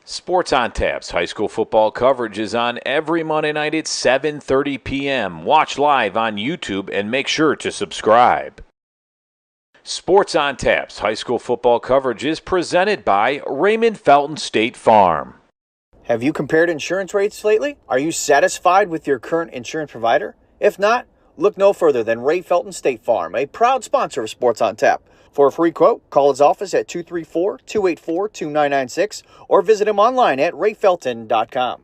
Sports on Tap's high school football coverage is on every Monday night at 7:30 p.m. Watch live on YouTube and make sure to subscribe. Sports on Tap's high school football coverage is presented by Raymond Felton State Farm. Have you compared insurance rates lately? Are you satisfied with your current insurance provider? If not, look no further than Ray Felton State Farm, a proud sponsor of Sports on Tap. For a free quote, call his office at 234-284-2996 or visit him online at rayfelton.com.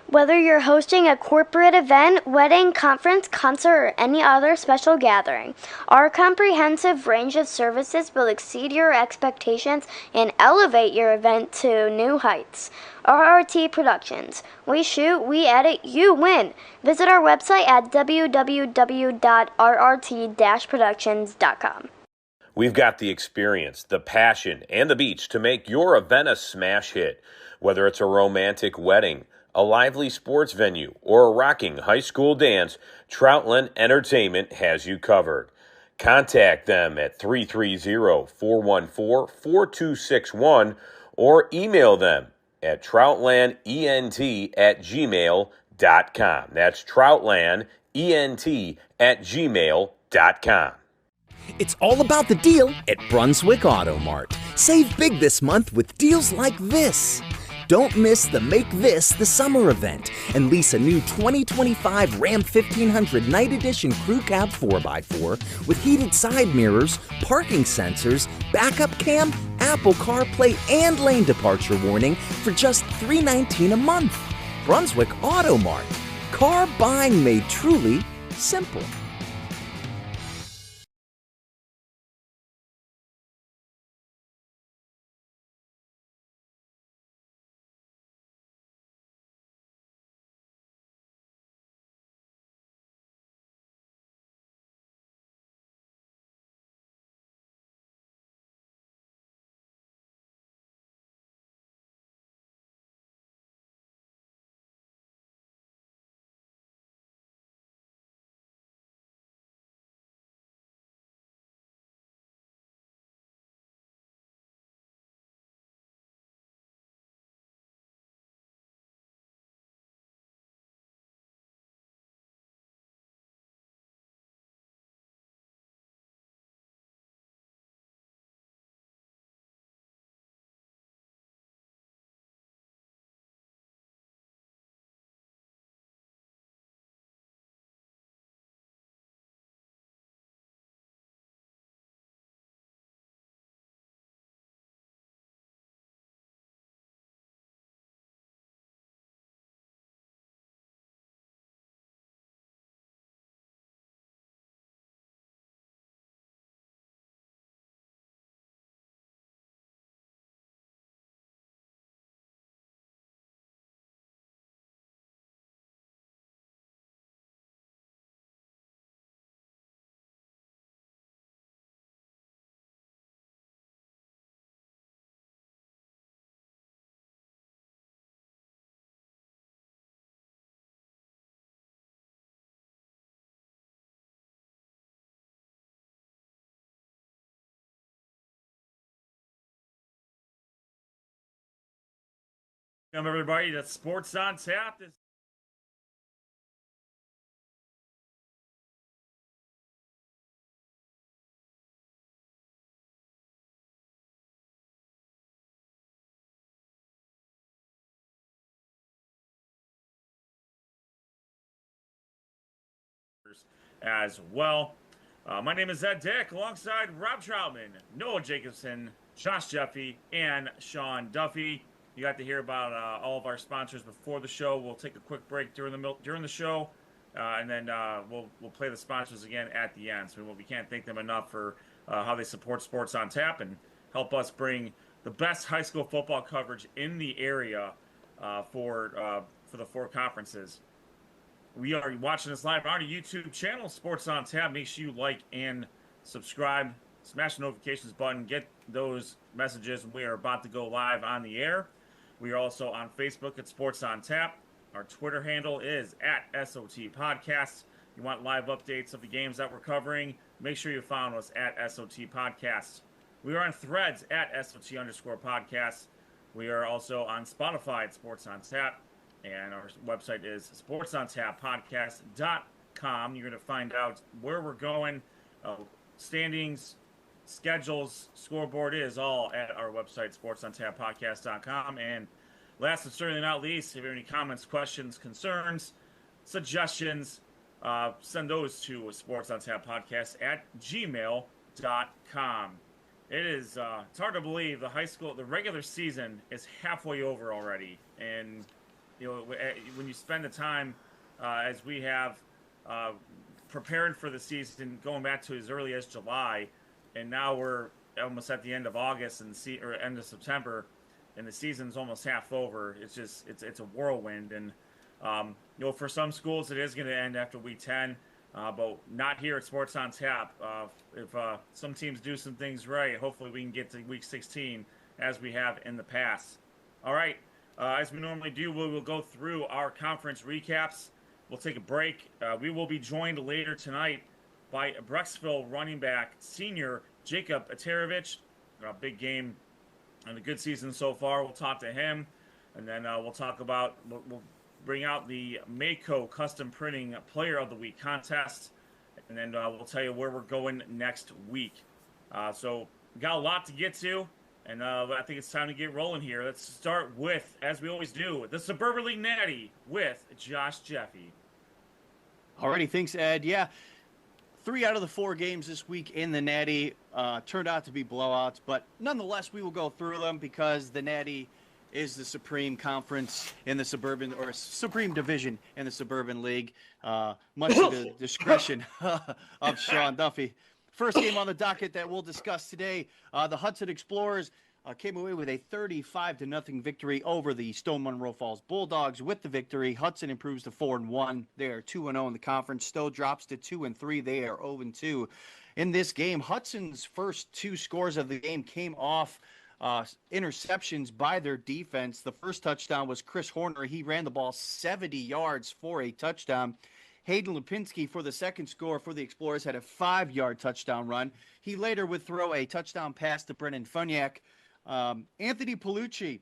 Whether you're hosting a corporate event, wedding, conference, concert, or any other special gathering, our comprehensive range of services will exceed your expectations and elevate your event to new heights. RRT Productions. We shoot, we edit, you win. Visit our website at www.rrt-productions.com. We've got the experience, the passion, and the beach to make your event a smash hit. Whether it's a romantic wedding, a lively sports venue, or a rocking high school dance, Troutland Entertainment has you covered. Contact them at 330-414-4261 or email them at troutlandent@gmail.com. That's troutlandent@gmail.com. It's all about the deal at Brunswick Auto Mart. Save big this month with deals like this. Don't miss the Make This the Summer event and lease a new 2025 Ram 1500 Night Edition Crew Cab 4x4 with heated side mirrors, parking sensors, backup cam, Apple CarPlay, and lane departure warning for just $319 a month. Brunswick Auto Mart. Car buying made truly simple. Welcome everybody to Sports on Tap. As well. My name is Ed Dick, alongside Rob Troutman, Noah Jacobson, Josh Jeffy, and Sean Duffy. You got to hear about all of our sponsors before the show. We'll take a quick break during the show, and then we'll play the sponsors again at the end. So we can't thank them enough for how they support Sports on Tap and help us bring the best high school football coverage in the area for the four conferences. We are watching this live on our YouTube channel, Sports on Tap. Make sure you like and subscribe. Smash the notifications button. Get those messages when we are about to go live on the air. We are also on Facebook at Sports on Tap. Our Twitter handle is at SOT Podcasts. You want live updates of the games that we're covering, make sure you follow us at SOT Podcasts. We are on Threads at SOT_podcast. We are also on Spotify at Sports on Tap. And our website is sportsontappodcast.com. You're going to find out where we're going, standings, schedules, scoreboard is all at our website, sportsontappodcast.com. And last but certainly not least, if you have any comments, questions, concerns, suggestions, send those to sportsontappodcast@gmail.com. It is, it's hard to believe the regular season is halfway over already. And, when you spend the time, as we have, preparing for the season, going back to as early as July, and now we're almost at the end of August or end of September, and the season's almost half over. It's just, it's a whirlwind. And, for some schools, it is going to end after week 10. But not here at Sports on Tap. If some teams do some things right, hopefully we can get to week 16 as we have in the past. All right, as we normally do, we will go through our conference recaps. We'll take a break. We will be joined later tonight by Brecksville running back senior Jacob Eterovich. A big game and a good season so far. We'll talk to him, and then we'll talk about we'll bring out the Mehco Custom Printing Player of the Week contest, and then we'll tell you where we're going next week. So we got a lot to get to, and I think it's time to get rolling here. Let's start with, as we always do, the Suburban League Natty with Josh Jeffy. Alrighty, thanks, Ed. Yeah, 3 out of the 4 games this week in the Natty turned out to be blowouts, but nonetheless, we will go through them because the Natty is the supreme conference in the Suburban, or supreme division in the Suburban League, much to the discretion of Sean Duffy. First game on the docket that we'll discuss today, the Hudson Explorers came away with a 35-0 victory over the Stone Monroe Falls Bulldogs. With the victory, Hudson improves to 4-1. They are 2-0 in the conference. Stowe drops to 2-3. They are 0-2. In this game, Hudson's first 2 scores of the game came off interceptions by their defense. The first touchdown was Chris Horner. He ran the ball 70 yards for a touchdown. Hayden Lipinski for the second score for the Explorers had a 5-yard touchdown run. He later would throw a touchdown pass to Brennan Funyak. Anthony Paolucci,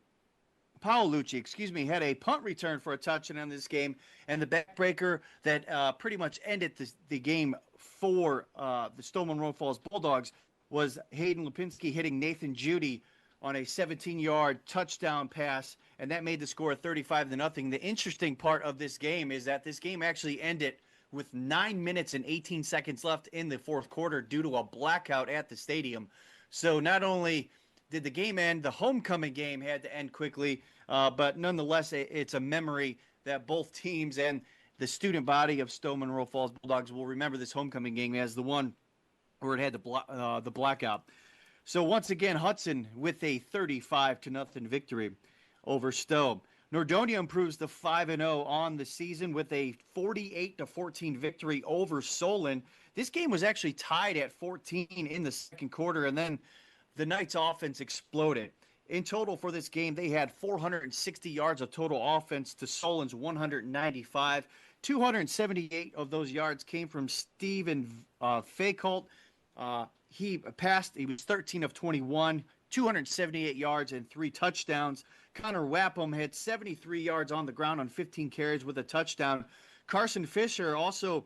had a punt return for a touchdown in this game, and the backbreaker that pretty much ended the game for the Stone Monroe Falls Bulldogs was Hayden Lipinski hitting Nathan Judy on a 17-yard touchdown pass, and that made the score 35-0. The interesting part of this game is that this game actually ended with 9 minutes and 18 seconds left in the fourth quarter due to a blackout at the stadium. So not only did the game end, the homecoming game had to end quickly, but nonetheless, it's a memory that both teams and the student body of Stone Monroe Falls Bulldogs will remember this homecoming game as the one where it had the blackout. So once again, Hudson with a 35-0 victory over Stowe. Nordonia improves to 5-0 on the season with a 48-14 victory over Solon. This game was actually tied at 14 in the second quarter, and then the Knights offense exploded. In total for this game, they had 460 yards of total offense to Solon's 195. 278 of those yards came from Steven Faycolt. He was 13 of 21, 278 yards and 3 touchdowns. Connor Wapham had 73 yards on the ground on 15 carries with a touchdown. Carson Fisher also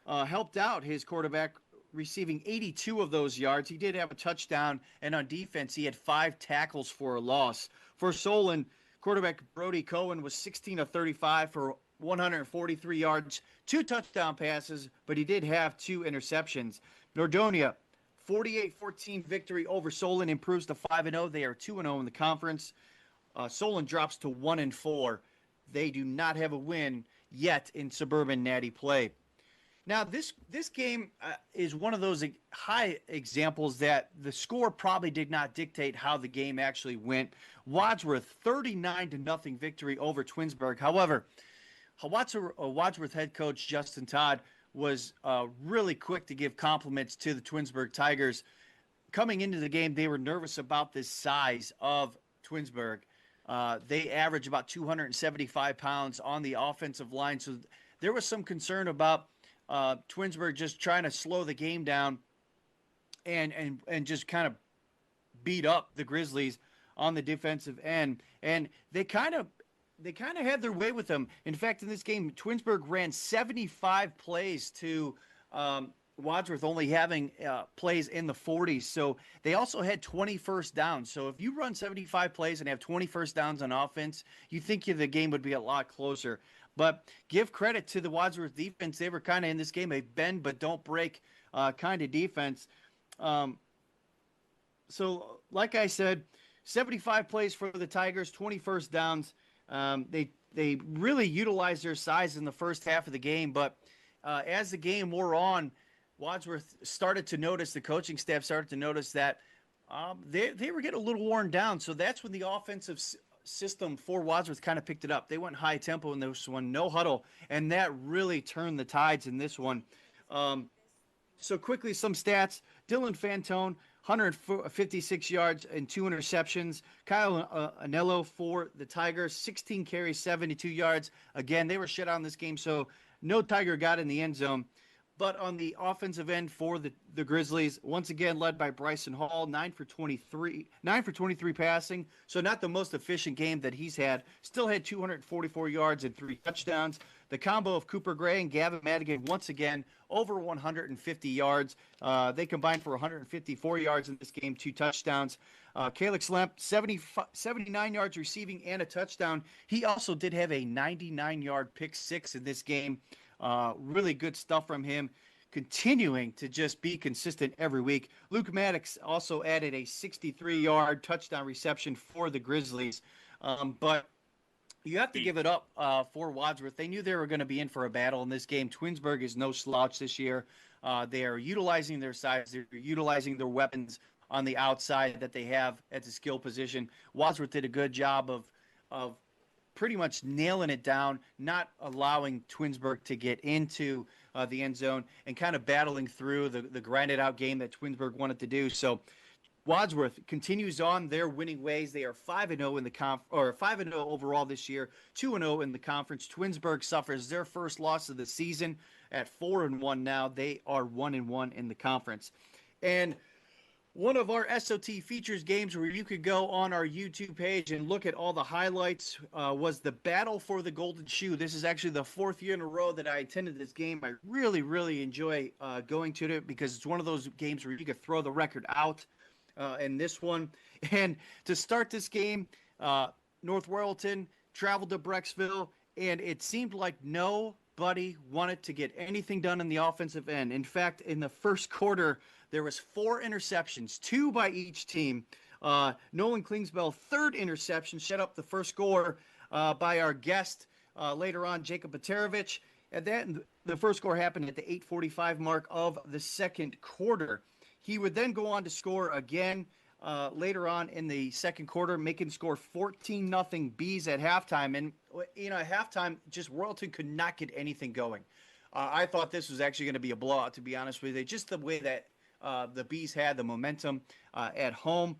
helped out his quarterback, receiving 82 of those yards. He did have a touchdown, and on defense, he had 5 tackles for a loss. For Solon, quarterback Brody Cohen was 16 of 35 for 143 yards, 2 touchdown passes, but he did have 2 interceptions. Nordonia, 48-14 victory over Solon, improves to 5-0. They are 2-0 in the conference. Solon drops to 1-4. They do not have a win yet in Suburban Natty play. Now, this game is one of those high examples that the score probably did not dictate how the game actually went. Wadsworth, 39-0 victory over Twinsburg. However, Wadsworth head coach Justin Todd was really quick to give compliments to the Twinsburg Tigers. Coming into the game, they were nervous about the size of Twinsburg. They average about 275 pounds on the offensive line, so there was some concern about Twinsburg just trying to slow the game down and just kind of beat up the Grizzlies on the defensive end, and they kind of had their way with them. In fact, in this game, Twinsburg ran 75 plays to Wadsworth only having plays in the 40s. So they also had 20 first downs. So if you run 75 plays and have 20 first downs on offense, you think the game would be a lot closer. But give credit to the Wadsworth defense. They were kind of in this game a bend but don't break kind of defense. So like I said, 75 plays for the Tigers, 20 first downs. They really utilized their size in the first half of the game, but as the game wore on, Wadsworth started to notice, the coaching staff started to notice that they were getting a little worn down. So that's when the offensive system for Wadsworth kind of picked it up. They went high tempo in this one, no huddle, and that really turned the tides in this one. So quickly, some stats. Dylan Fantone, 156 yards and 2 interceptions. Kyle Anello for the Tigers, 16 carries, 72 yards. Again, they were shut out in this game, so no Tiger got in the end zone. But on the offensive end for the Grizzlies, once again led by Bryson Hall, 9 for 23 passing. So not the most efficient game that he's had. Still had 244 yards and 3 touchdowns. The combo of Cooper Gray and Gavin Madigan, once again, over 150 yards. They combined for 154 yards in this game, 2 touchdowns. Calix Lemp, 79 yards receiving and a touchdown. He also did have a 99-yard pick 6 in this game. Really good stuff from him, continuing to just be consistent every week. Luke Maddox also added a 63-yard touchdown reception for the Grizzlies. But you have to give it up for Wadsworth. They knew they were going to be in for a battle in this game. Twinsburg is no slouch this year. They are utilizing their size. They're utilizing their weapons on the outside that they have at the skill position. Wadsworth did a good job of pretty much nailing it down, not allowing Twinsburg to get into the end zone, and kind of battling through the grinded out game that Twinsburg wanted to do. So Wadsworth continues on their winning ways. They are 5-0 in the 5-0 overall this year, 2-0 in the conference. Twinsburg suffers their first loss of the season at 4-1 now. They are 1-1 in the conference. And one of our SOT features games where you could go on our YouTube page and look at all the highlights was the Battle for the Golden Shoe. This is actually the 4th year in a row that I attended this game. I really, really enjoy going to it because it's one of those games where you could throw the record out in this one. And to start this game, North Royalton traveled to Brecksville, and it seemed like nobody wanted to get anything done in the offensive end. In fact, in the first quarter, there was 4 interceptions, 2 by each team. Nolan Klingsbell, 3rd interception, shut up the first score by our guest later on, Jacob Eterovich. And then the first score happened at the 8:45 mark of the second quarter. He would then go on to score again later on in the second quarter, making score 14-0 Bees at halftime. And, at halftime, just Royalton could not get anything going. I thought this was actually going to be a blowout, to be honest with you, just the way that the Bees had the momentum at home.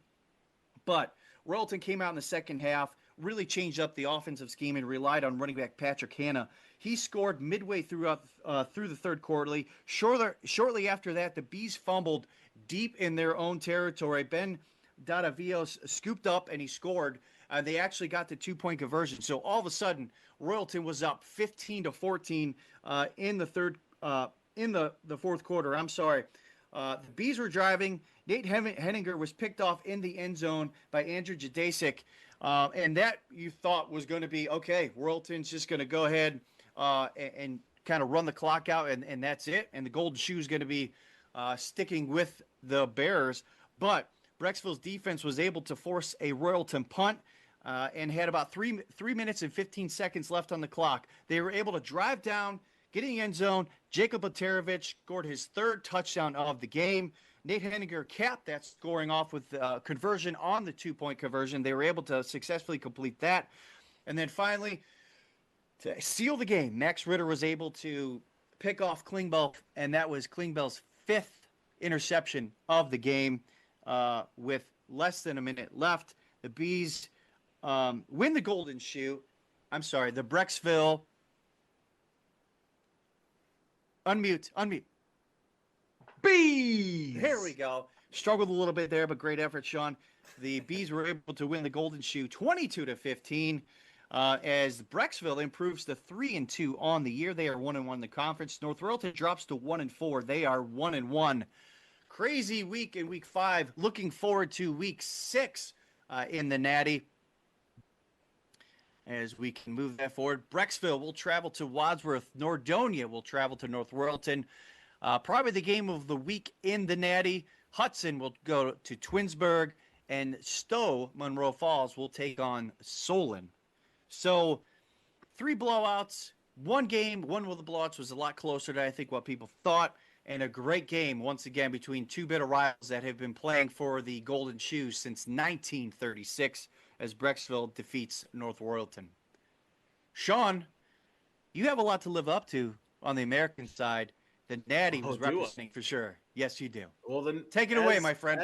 But Royalton came out in the second half, really changed up the offensive scheme and relied on running back Patrick Hanna. He scored midway through the third quarter. Shortly after that, the Bees fumbled deep in their own territory. Ben Dadavios scooped up and he scored. They actually got the 2-point conversion. So all of a sudden, Royalton was up 15-14 in the fourth quarter. I'm sorry. The Bees were driving. Nate Henninger was picked off in the end zone by Andrew Jadasic. And that you thought was going to be, okay, Royalton's just going to go ahead and kind of run the clock out, and that's it. And the Golden Shoe is going to be sticking with the Bears. But Brecksville's defense was able to force a Royalton punt and had about 3 minutes and 15 seconds left on the clock. They were able to drive down, get in the end zone. Jacob Eterovich scored his 3rd touchdown of the game. Nate Henninger capped that scoring off with conversion on the 2-point conversion. They were able to successfully complete that. And then finally, to seal the game, Max Ritter was able to pick off Klingbeil, and that was Klingbeil's 5th interception of the game with less than a minute left. The Bees win the Golden Shoe. I'm sorry, the Brecksville. Unmute. Bees! There we go. Struggled a little bit there, but great effort, Sean. The Bees were able to win the Golden Shoe 22-15. As Brecksville improves to 3-2 on the year, they are 1-1 in the conference. North Royalton drops to 1-4. They are 1-1. Crazy week in week 5. Looking forward to week 6 in the Natty. As we can move that forward, Brecksville will travel to Wadsworth. Nordonia will travel to North Royalton. Probably the game of the week in the Natty. Hudson will go to Twinsburg, and Stowe, Monroe Falls, will take on Solon. So 3 blowouts, 1 game. One of the blowouts was a lot closer to, I think, what people thought, and a great game, once again, between 2 bitter rivals that have been playing for the Golden Shoe since 1936, as Brecksville defeats North Royalton. Sean, you have a lot to live up to on the American side. The Natty was representing for sure. Yes, you do. Well, then take it away, my friend.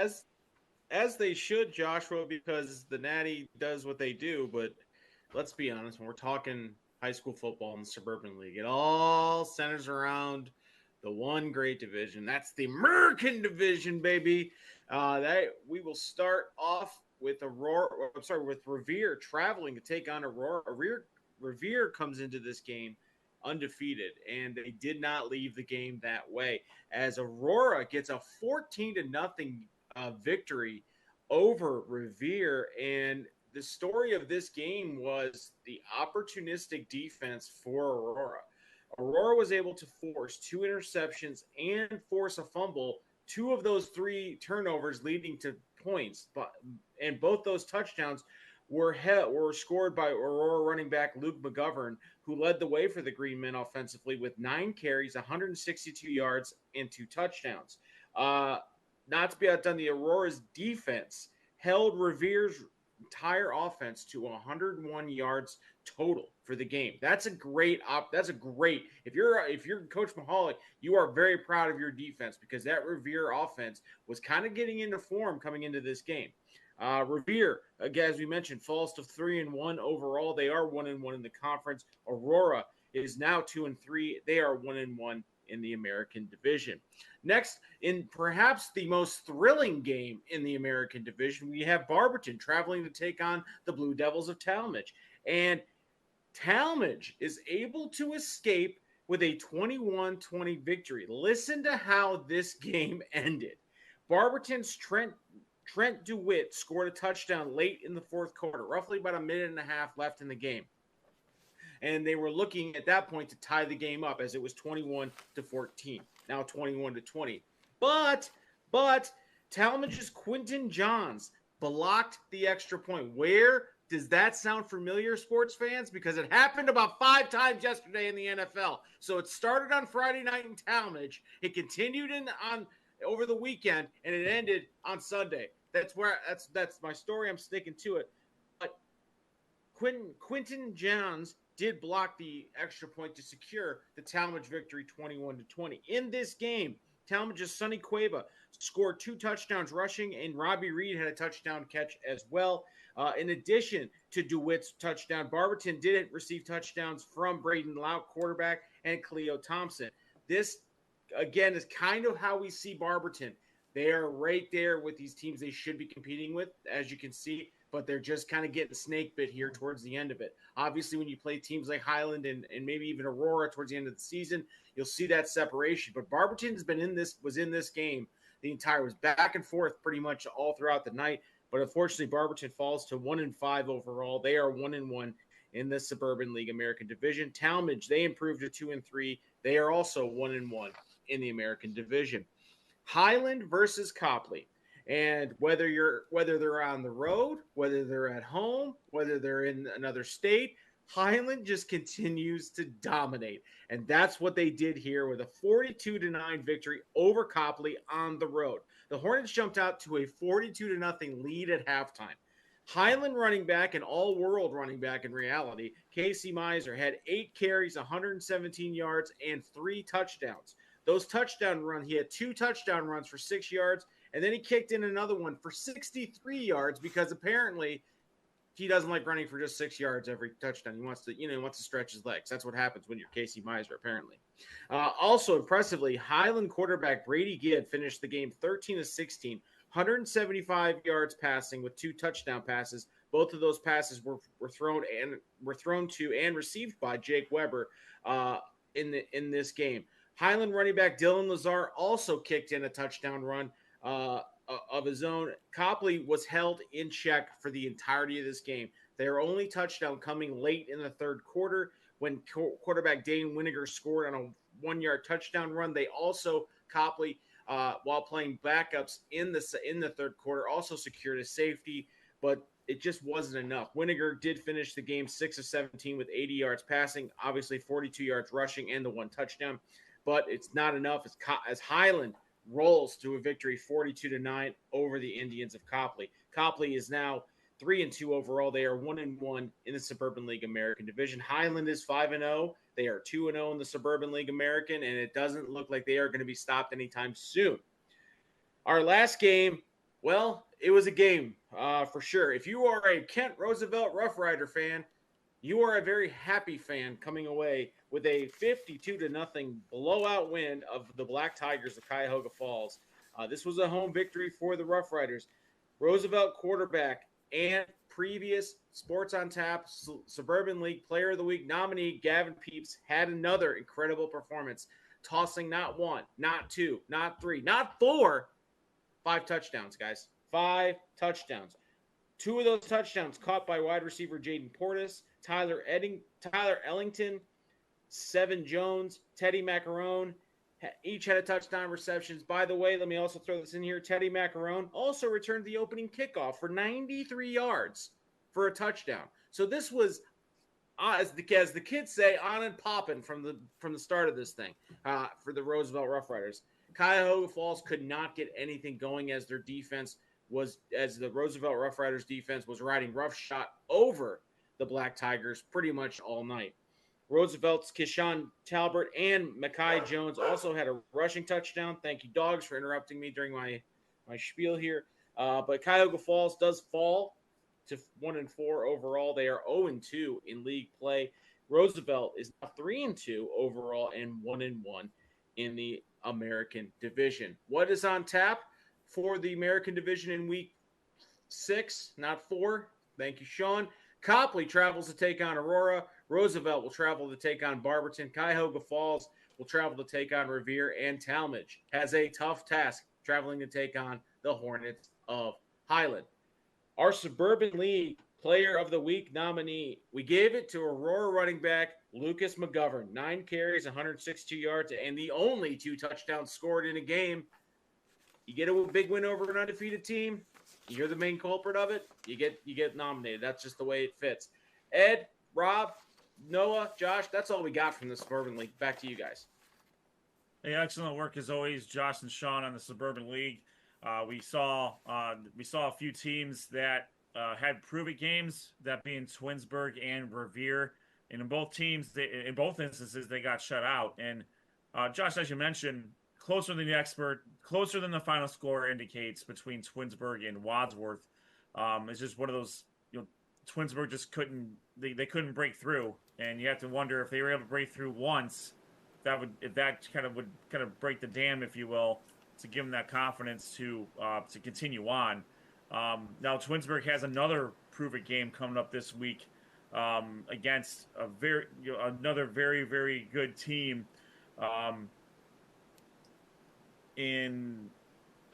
As they should, Joshua, because the Natty does what they do. But let's be honest, when we're talking high school football in the Suburban League, it all centers around the one great division. That's the American division, baby. We will start off with Revere traveling to take on Aurora. Revere comes into this game undefeated, and they did not leave the game that way, as Aurora gets a 14-0 victory over Revere. And the story of this game was the opportunistic defense for Aurora. Aurora was able to force 2 interceptions and force a fumble, 2 of those 3 turnovers leading to points, and both those touchdowns were scored by Aurora running back Luke McGovern, who led the way for the Green Men offensively with 9 carries, 162 yards, and 2 touchdowns. Not to be outdone, the Aurora's defense held Revere's entire offense to 101 yards total for the game. That's a great if you're Coach Mahalik, you are very proud of your defense, because that Revere offense was kind of getting into form coming into this game. Revere, again, as we mentioned, falls to 3-1 overall. They are 1-1 in the conference. Aurora is now 2-3. They are 1-1 in the American division. Next, in perhaps the most thrilling game in the American division, we have Barberton traveling to take on the Blue Devils of Talmadge. And Talmadge is able to escape with a 21-20 victory. Listen to how this game ended. Barberton's Trent DeWitt scored a touchdown late in the 4th quarter, roughly about a minute and a half left in the game. And they were looking at that point to tie the game up, as it was 21-14, now 21-20. But Talmadge's Quentin Johns blocked the extra point. Where does that sound familiar, sports fans? Because it happened about 5 times yesterday in the NFL. So it started on Friday night in Talmadge. It continued over the weekend, and it ended on Sunday. That's my story. I'm sticking to it. But Quentin Johns did block the extra point to secure the Talmadge victory 21-20. In this game, Talmadge's Sonny Cueva scored 2 touchdowns rushing, and Robbie Reed had a touchdown catch as well. In addition to DeWitt's touchdown, Barberton did receive touchdowns from Braden Lout, quarterback, and Cleo Thompson. This, again, is kind of how we see Barberton. They are right there with these teams they should be competing with, as you can see, but they're just kind of getting snake bit here towards the end of it. Obviously, when you play teams like Highland and maybe even Aurora towards the end of the season, you'll see that separation. But Barberton was in this game was back and forth pretty much all throughout the night. But unfortunately, Barberton falls to 1-5 overall. They are 1-1 in the Suburban League American Division. Talmadge, they improved to 2-3. They are also 1-1 in the American Division. Highland versus Copley. And whether they're on the road, whether they're at home, whether they're in another state, Highland just continues to dominate. And that's what they did here with a 42-9 victory over Copley on the road. The Hornets jumped out to a 42-0 lead at halftime. Highland running back, an all-world running back in reality, Casey Miser, had 8 carries, 117 yards, and 3 touchdowns. Those touchdown runs, he had 2 touchdown runs for 6 yards, and then he kicked in another one for 63 yards because apparently he doesn't like running for just 6 yards every touchdown. He wants to stretch his legs. That's what happens when you're Casey Miser, apparently. Also, impressively, Highland quarterback Brady Gibb finished the game 13-16, 175 yards passing with 2 touchdown passes. Both of those passes were thrown to and received by Jake Weber in this game. Highland running back Dylan Lazar also kicked in a touchdown run of his own. Copley was held in check for the entirety of this game. Their only touchdown coming late in the third quarter when quarterback Dane Winiger scored on a 1-yard touchdown run. They also, Copley, while playing backups in the third quarter, also secured a safety, but it just wasn't enough. Winiger did finish the game 6 of 17 with 80 yards passing, obviously 42 yards rushing, and the 1 touchdown. But it's not enough as Highland rolls to a victory 42-9 over the Indians of Copley. Copley is now 3-2 overall. They are 1-1 in the Suburban League American Division. Highland is 5-0. They are 2-0 in the Suburban League American, and it doesn't look like they are going to be stopped anytime soon. Our last game, well, it was a game for sure. If you are a Kent Roosevelt Rough Rider fan, you are a very happy fan coming away with a 52-0 blowout win of the Black Tigers of Cuyahoga Falls. This was a home victory for the Rough Riders. Roosevelt quarterback and previous Sports on Tap Suburban League Player of the Week nominee Gavin Peeps had another incredible performance, tossing not 1, not 2, not 3, not 4, 5 touchdowns, guys. 5 touchdowns. 2 of those touchdowns caught by wide receiver Jaden Portis, Tyler Ellington, Seven Jones, Teddy Macarone, each had a touchdown receptions. By the way, let me also throw this in here. Teddy Macarone also returned the opening kickoff for 93 yards for a touchdown. So this was, as the kids say, on and popping from the start of this thing for the Roosevelt Rough Riders. Cuyahoga Falls could not get anything going as their defense as the Roosevelt Rough Riders defense was riding roughshod over the Black Tigers pretty much all night. Roosevelt's Kishan Talbert and Mackay Jones also had a rushing touchdown. Thank you, dogs, for interrupting me during my spiel here. But Cuyahoga Falls does fall to 1-4 overall. They are 0-2 in league play. Roosevelt is now 3-2 overall and 1-1 in the American Division. What is on tap for the American Division in week 6, not 4? Thank you, Sean. Copley travels to take on Aurora. Roosevelt will travel to take on Barberton. Cuyahoga Falls will travel to take on Revere. And Talmadge has a tough task traveling to take on the Hornets of Highland. Our Suburban League Player of the Week nominee, we gave it to Aurora running back Lucas McGovern. 9 carries, 162 yards, and the only 2 touchdowns scored in a game. You get a big win over an undefeated team, you're the main culprit of it, you get nominated. That's just the way it fits. Ed, Rob, Noah, Josh, that's all we got from the Suburban League. Back to you guys. Hey, excellent work as always, Josh and Sean on the Suburban League. We saw a few teams that had prove-it games, that being Twinsburg and Revere. And in both teams, in both instances, they got shut out. And Josh, as you mentioned, closer than the final score indicates between Twinsburg and Wadsworth. It's just one of those, Twinsburg just couldn't break through, and you have to wonder if they were able to break through once, would kind of break the dam, if you will, to give them that confidence to continue on. Now Twinsburg has another prove-it game coming up this week against another very, very good team in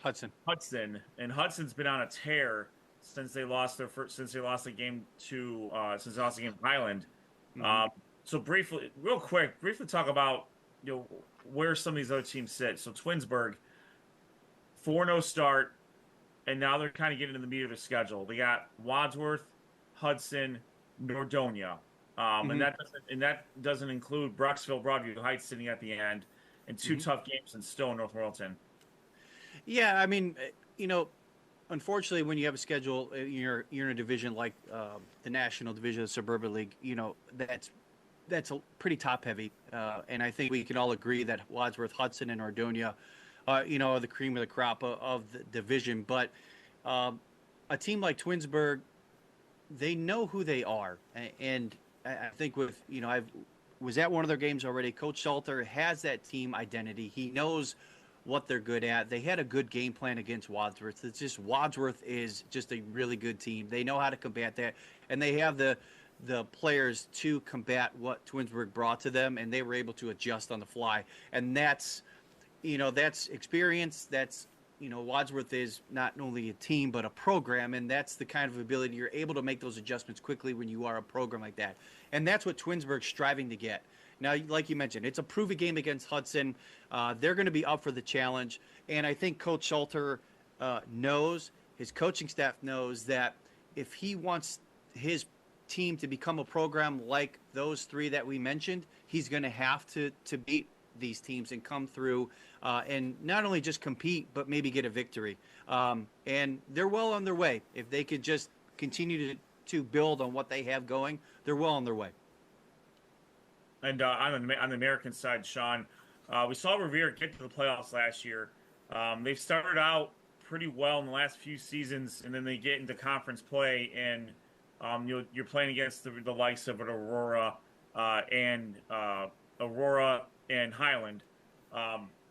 Hudson. And Hudson's been on a tear since they lost the game to Highland. Mm-hmm. So briefly talk about where some of these other teams sit. So Twinsburg, 4-0 start, and now they're kind of getting into the meat of the schedule. They got Wadsworth, Hudson, Nordonia, and that doesn't include Brecksville, Broadview Heights sitting at the end, and 2 tough games in Stowe, North Royalton. Yeah, I mean, unfortunately, when you have a schedule, you're in a division like the National Division of the Suburban League. That's a pretty top heavy, and I think we can all agree that Wadsworth, Hudson, and Nordonia, are the cream of the crop of the division. But a team like Twinsburg, they know who they are, and I think I was at one of their games already. Coach Salter has that team identity. He knows what they're good at. They had a good game plan against Wadsworth. It's just Wadsworth is just a really good team. They know how to combat that, and they have the players to combat what Twinsburg brought to them, and they were able to adjust on the fly. And that's, that's experience. That's, Wadsworth is not only a team but a program, and that's the kind of ability you're able to make those adjustments quickly when you are a program like that. And that's what Twinsburg's striving to get. Now, like you mentioned, it's a prove-it game against Hudson. They're going to be up for the challenge. And I think Coach Schulter knows, his coaching staff knows, that if he wants his team to become a program like those three that we mentioned, he's going to have to beat these teams and come through and not only just compete, but maybe get a victory. And they're well on their way. If they could just continue to build on what they have going, they're well on their way. And on the American side, Sean, we saw Revere get to the playoffs last year. They've started out pretty well in the last few seasons, and then they get into conference play, and you're playing against the likes of an Aurora and Highland.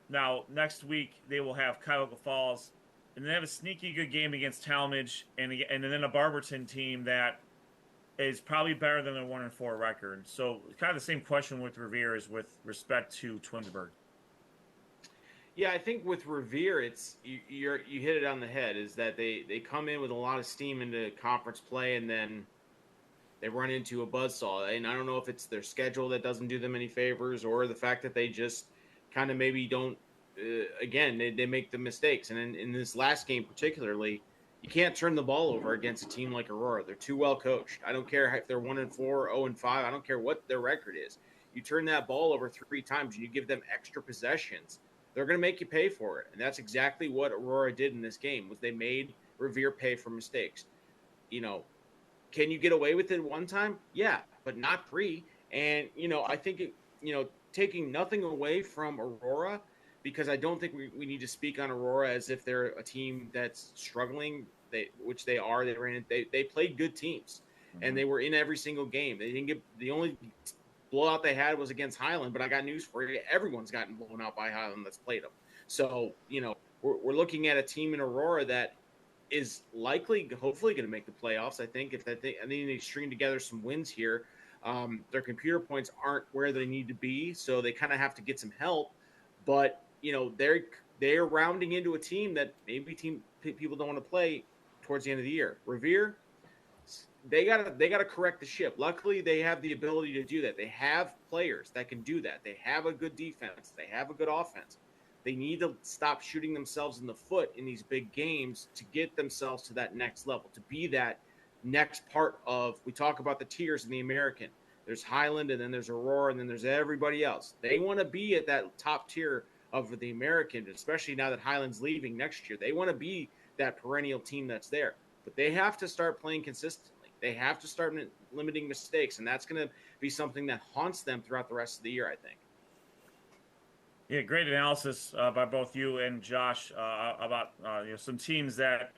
Now, next week, they will have Cuyahoga Falls, and they have a sneaky good game against Talmadge, and then a Barberton team that is probably better than their 1-4 record. So kind of the same question with Revere as with respect to Twinsburg. Yeah, I think with Revere, it's you hit it on the head, is that they come in with a lot of steam into conference play, and then they run into a buzzsaw. And I don't know if it's their schedule that doesn't do them any favors, or the fact that they just kind of maybe don't, again, they make the mistakes. And in this last game particularly, you can't turn the ball over against a team like Aurora. They're too well coached. I don't care if they're 1-4, 0-5. I don't care what their record is. You turn that ball over 3 times and you give them extra possessions, they're going to make you pay for it. And that's exactly what Aurora did in this game, was they made Revere pay for mistakes. Can you get away with it one time? Yeah, but not 3. And, I think, taking nothing away from Aurora, because I don't think we need to speak on Aurora as if they're a team that's struggling, which they are. They played good teams, and they were in every single game. They didn't get – the only blowout they had was against Highland, but I got news for you. Everyone's gotten blown out by Highland that's played them. So, we're looking at a team in Aurora that is likely, hopefully, going to make the playoffs. I think they string together some wins here. Their computer points aren't where they need to be, so they kind of have to get some help. But they're rounding into a team that maybe people don't want to play towards the end of the year. Revere, they gotta correct the ship. Luckily, they have the ability to do that. They have players that can do that. They have a good defense. They have a good offense. They need to stop shooting themselves in the foot in these big games to get themselves to that next level, to be that next part of, we talk about the tiers in the American. There's Highland, and then there's Aurora, and then there's everybody else. They want to be at that top tier of the American, especially now that Highland's leaving next year. They want to be that perennial team that's there. But they have to start playing consistently. They have to start limiting mistakes, and that's going to be something that haunts them throughout the rest of the year, I think. Yeah, great analysis by both you and Josh about some teams that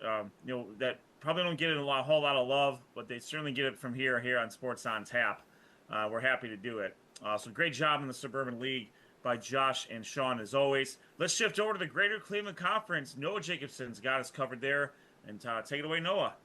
that probably don't get a whole lot of love, but they certainly get it from here on Sports on Tap. We're happy to do it. So great job in the Suburban League by Josh and Sean, as always. Let's shift over to the Greater Cleveland Conference. Noah Jacobson's got us covered there. And take it away, Noah.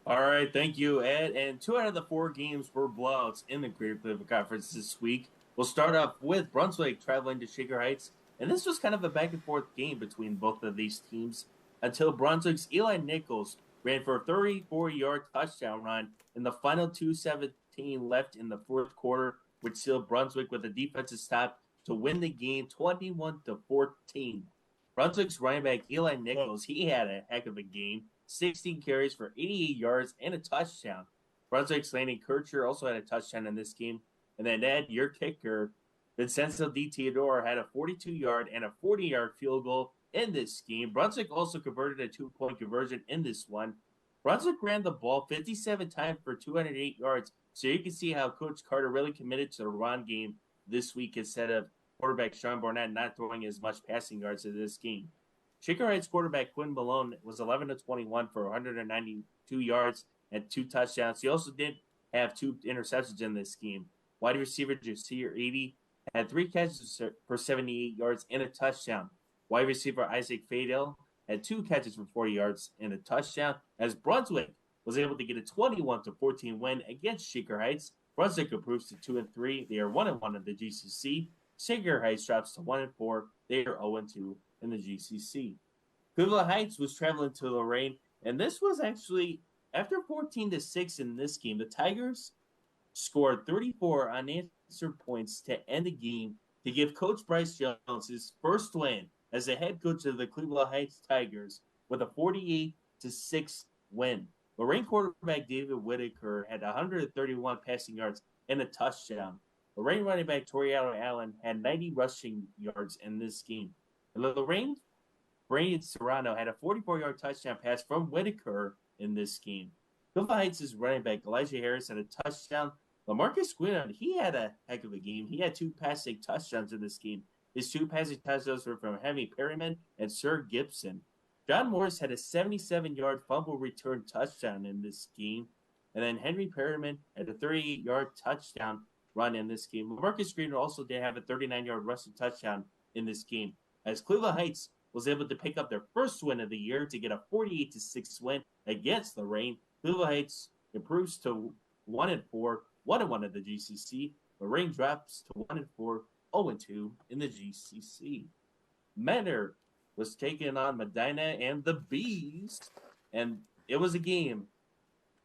All right, thank you, Ed. And 2 out of the 4 games were blowouts in the Greater Cleveland Conference this week. We'll start off with Brunswick traveling to Shaker Heights. And this was kind of a back-and-forth game between both of these teams until Brunswick's Eli Nichols ran for a 34-yard touchdown run in the final 2:17 left in the fourth quarter, which sealed Brunswick with a defensive stop to win the game 21-14. Brunswick's running back Eli Nichols, he had a heck of a game, 16 carries for 88 yards and a touchdown. Brunswick's Landon Kircher also had a touchdown in this game. And then Ed, your kicker, Vincenzo Di Teodoro, had a 42-yard and a 40-yard field goal in this game. Brunswick also converted a 2-point conversion in this one. Brunswick ran the ball 57 times for 208 yards. So you can see how Coach Carter really committed to the run game this week instead of quarterback Sean Barnett not throwing as much passing yards in this game. Shaker Heights quarterback Quinn Malone was 11-21 for 192 yards and 2 touchdowns. He also did have 2 interceptions in this game. Wide receiver Jasir 80 had 3 catches for 78 yards and a touchdown. Wide receiver Isaac Fadel had 2 catches for 40 yards and a touchdown, as Brunswick was able to get a 21-14 win against Shaker Heights. Brunswick improves to 2-3. They are 1-1 in the GCC. Shaker Heights drops to 1-4. They are 0-2 in the GCC. Cleveland Heights was traveling to Lorraine, and this was actually after 14-6 in this game. The Tigers scored 34 unanswered points to end the game to give Coach Bryce Jones his first win as the head coach of the Cleveland Heights Tigers with a 48-6 win. Lorraine quarterback David Whitaker had 131 passing yards and a touchdown. Lorraine running back Toriano Allen had 90 rushing yards in this game. And Lorraine Brandon Serrano had a 44-yard touchdown pass from Whitaker in this game. Cleveland Heights' running back Elijah Harris had a touchdown. LaMarcus Gwynn, he had a heck of a game. He had 2 passing touchdowns in this game. His 2 passing touchdowns were from Henry Perryman and Sir Gibson. John Morris had a 77-yard fumble return touchdown in this game. And then Henry Perryman had a 38-yard touchdown run in this game. LaMarcus Green also did have a 39-yard rushing touchdown in this game, as Cleveland Heights was able to pick up their first win of the year to get a 48-6 win against Lorraine. Cleveland Heights improves to 1-4, 1-1 in the GCC. Lorraine drops to 1-4, 0-2 in the GCC. Menor was taking on Medina and the Bees, and it was a game.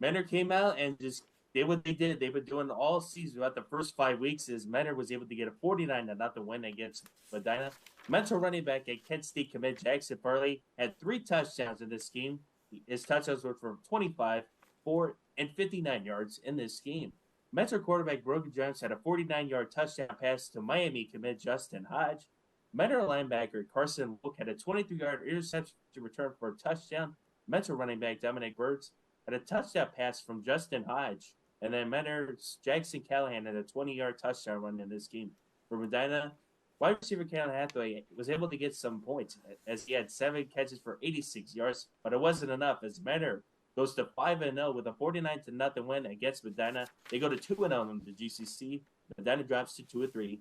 Menor came out and just did what they did. They've been doing all season throughout the first 5 weeks. As Menor was able to get a 49-0 win against Medina. Mentor running back at Kent State commit Jackson Farley had 3 touchdowns in this game. His touchdowns were from 25, 4, and 59 yards in this game. Mentor quarterback Brogan Jones had a 49-yard touchdown pass to Miami commit Justin Hodge. Mentor linebacker Carson Wilk had a 23-yard interception return for a touchdown. Mentor running back Dominic Birds had a touchdown pass from Justin Hodge. And then Menor's Jackson Callahan had a 20-yard touchdown run in this game. For Medina, wide receiver Callahan Hathaway was able to get some points as he had 7 catches for 86 yards, but it wasn't enough as Menor goes to 5-0 with a 49-0 win against Medina. They go to 2-0 in the GCC. Medina drops to 2-3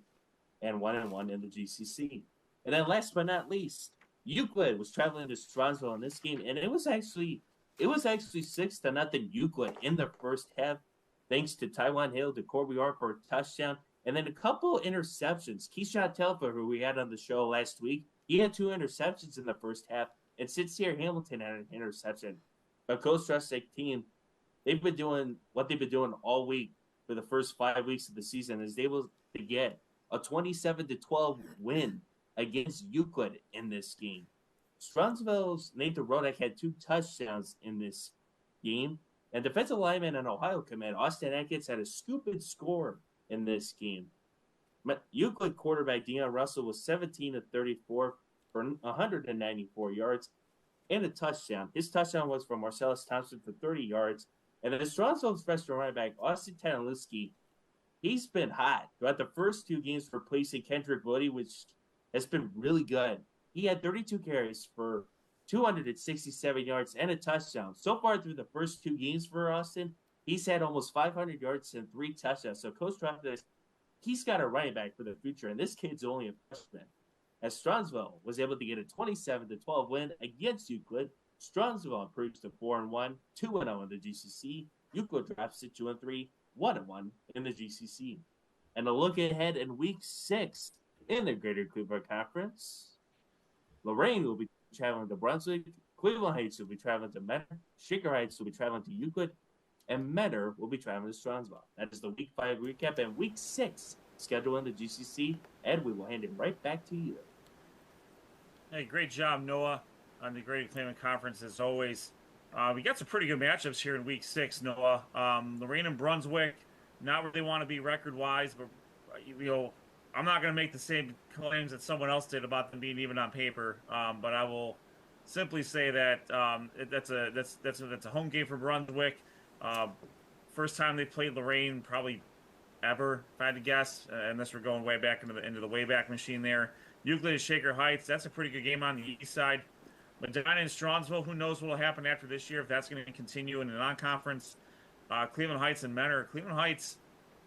and 1-1 in the GCC. And then last but not least, Euclid was traveling to Strongsville in this game, and it was actually 6-0 Euclid in the first half, thanks to Taiwan Hill to Corby Orr for a touchdown. And then a couple interceptions. Keyshawn Telfer, who we had on the show last week, he had 2 interceptions in the first half. And Sincere Hamilton had an interception. But Coach Rustick team, they've been doing what they've been doing all week for the first 5 weeks of the season, is they were to get a 27-12 win against Euclid in this game. Strongsville's Nathan Rodak had 2 touchdowns in this game. And defensive lineman and Ohio commit Austin Atkins had a scoop and score in this game. Euclid quarterback Deion Russell was 17-34 for 194 yards and a touchdown. His touchdown was from Marcellus Thompson for 30 yards. And then the Strongsville's freshman running back Austin Tanalewski, he's been hot throughout the first 2 games, replacing Kendrick Woody, which has been really good. He had 32 carries for 267 yards and a touchdown. So far through the first 2 games for Austin, he's had almost 500 yards and 3 touchdowns. So Coach Travis, he's got a running back for the future, and this kid's only a freshman. As Strongsville was able to get a 27-12 win against Euclid, Strongsville improves to 4-1, 2-0 in the GCC. Euclid drops to 2-3, 1-1 in the GCC. And a look ahead in Week 6 in the Greater Cleveland Conference, Lorraine will be traveling to Brunswick, Cleveland Heights will be traveling to Menor, Shaker Heights will be traveling to Euclid, and Menor will be traveling to Strongsville. That is the Week 5 recap, and Week 6 schedule in the GCC. Ed, we will hand it right back to you. Hey, great job, Noah, on the Greater Cleveland Conference as always. We got some pretty good matchups here in Week 6, Noah. Lorraine and Brunswick, not where they want to be record-wise, but I'm not going to make the same claims that someone else did about them being even on paper, but I will simply say that that's a home game for Brunswick. First time they played Lorraine probably ever, if I had to guess, unless we're going way back into the Wayback Machine there. Euclid and Shaker Heights, that's a pretty good game on the east side. Medina and Strongsville, who knows what will happen after this year, if that's going to continue in the non-conference. Cleveland Heights and Menor. Cleveland Heights,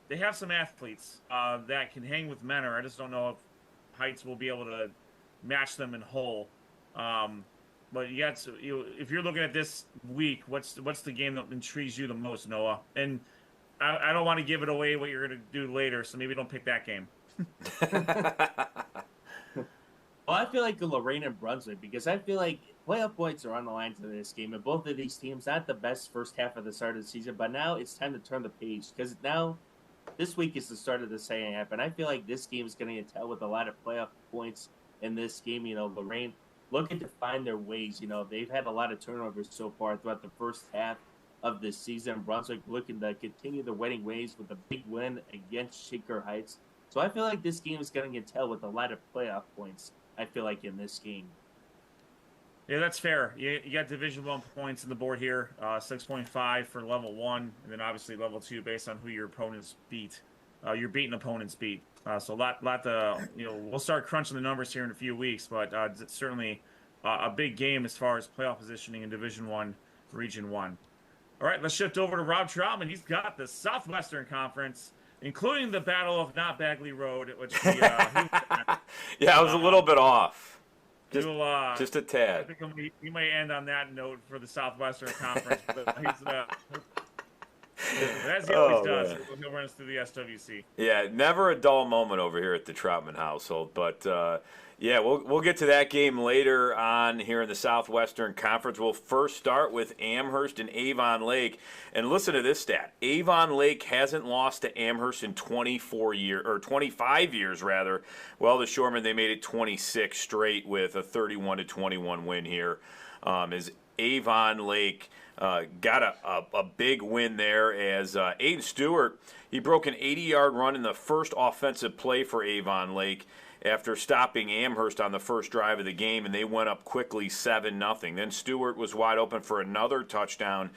they have some athletes that can hang with Menor. I just don't know if Heights will be able to match them in whole. But if you're looking at this week, what's the game that intrigues you the most, Noah? And I don't want to give it away what you're going to do later, so maybe don't pick that game. Well, I feel like Lorraine and Brunswick, because I feel like playoff points are on the line to this game, and both of these teams not the best first half of the start of the season, but now it's time to turn the page, because now this week is the start of the second half, and I feel like this game is going to tell with a lot of playoff points in this game. Lorraine looking to find their ways. They've had a lot of turnovers so far throughout the first half of this season. Brunswick looking to continue the winning ways with a big win against Shaker Heights. So I feel like this game is going to tell with a lot of playoff points, I feel like, in this game. Yeah, that's fair. You got Division I points on the board here, 6.5 for level 1, and then obviously level 2 based on who your opponents beat. Your beaten opponents beat. So a lot to, we'll start crunching the numbers here in a few weeks, but it's certainly a big game as far as playoff positioning in Division I, Region 1. All right, let's shift over to Rob Troutman. He's got the Southwestern Conference, including the Battle of Not Bagley Road, which yeah, I was a little bit off. Just a tad. I think we might end on that note for the Southwestern Conference. But as he always does, he'll run us through the SWC. Yeah, never a dull moment over here at the Troutman household. But, yeah, we'll get to that game later on here in the Southwestern Conference. We'll first start with Amherst and Avon Lake. And listen to this stat. Avon Lake hasn't lost to Amherst in 25 years, rather. Well, the Shoremen, they made it 26 straight with a 31-21 win here. As Avon Lake got a big win there as Aiden Stewart, he broke an 80-yard run in the first offensive play for Avon Lake after stopping Amherst on the first drive of the game, and they went up quickly 7-0. Then Stewart was wide open for another touchdown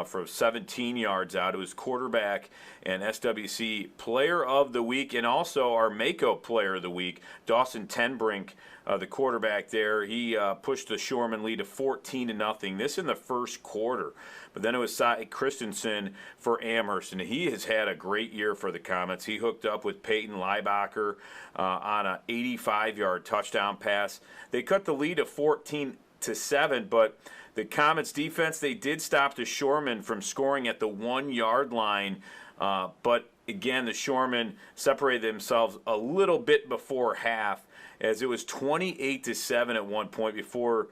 for 17 yards out. It was quarterback and SWC Player of the Week, and also our Mehco Player of the Week, Dawson Tenbrink, the quarterback there. He pushed the Shoreman lead to 14-0. This in the first quarter. But then it was Cy Christensen for Amherst, and he has had a great year for the Comets. He hooked up with Peyton Leibacher on an 85-yard touchdown pass. They cut the lead to 14-7, but the Comets defense, they did stop the Shoremen from scoring at the 1-yard line. But again, the Shoremen separated themselves a little bit before half, as it was 28-7 at one point before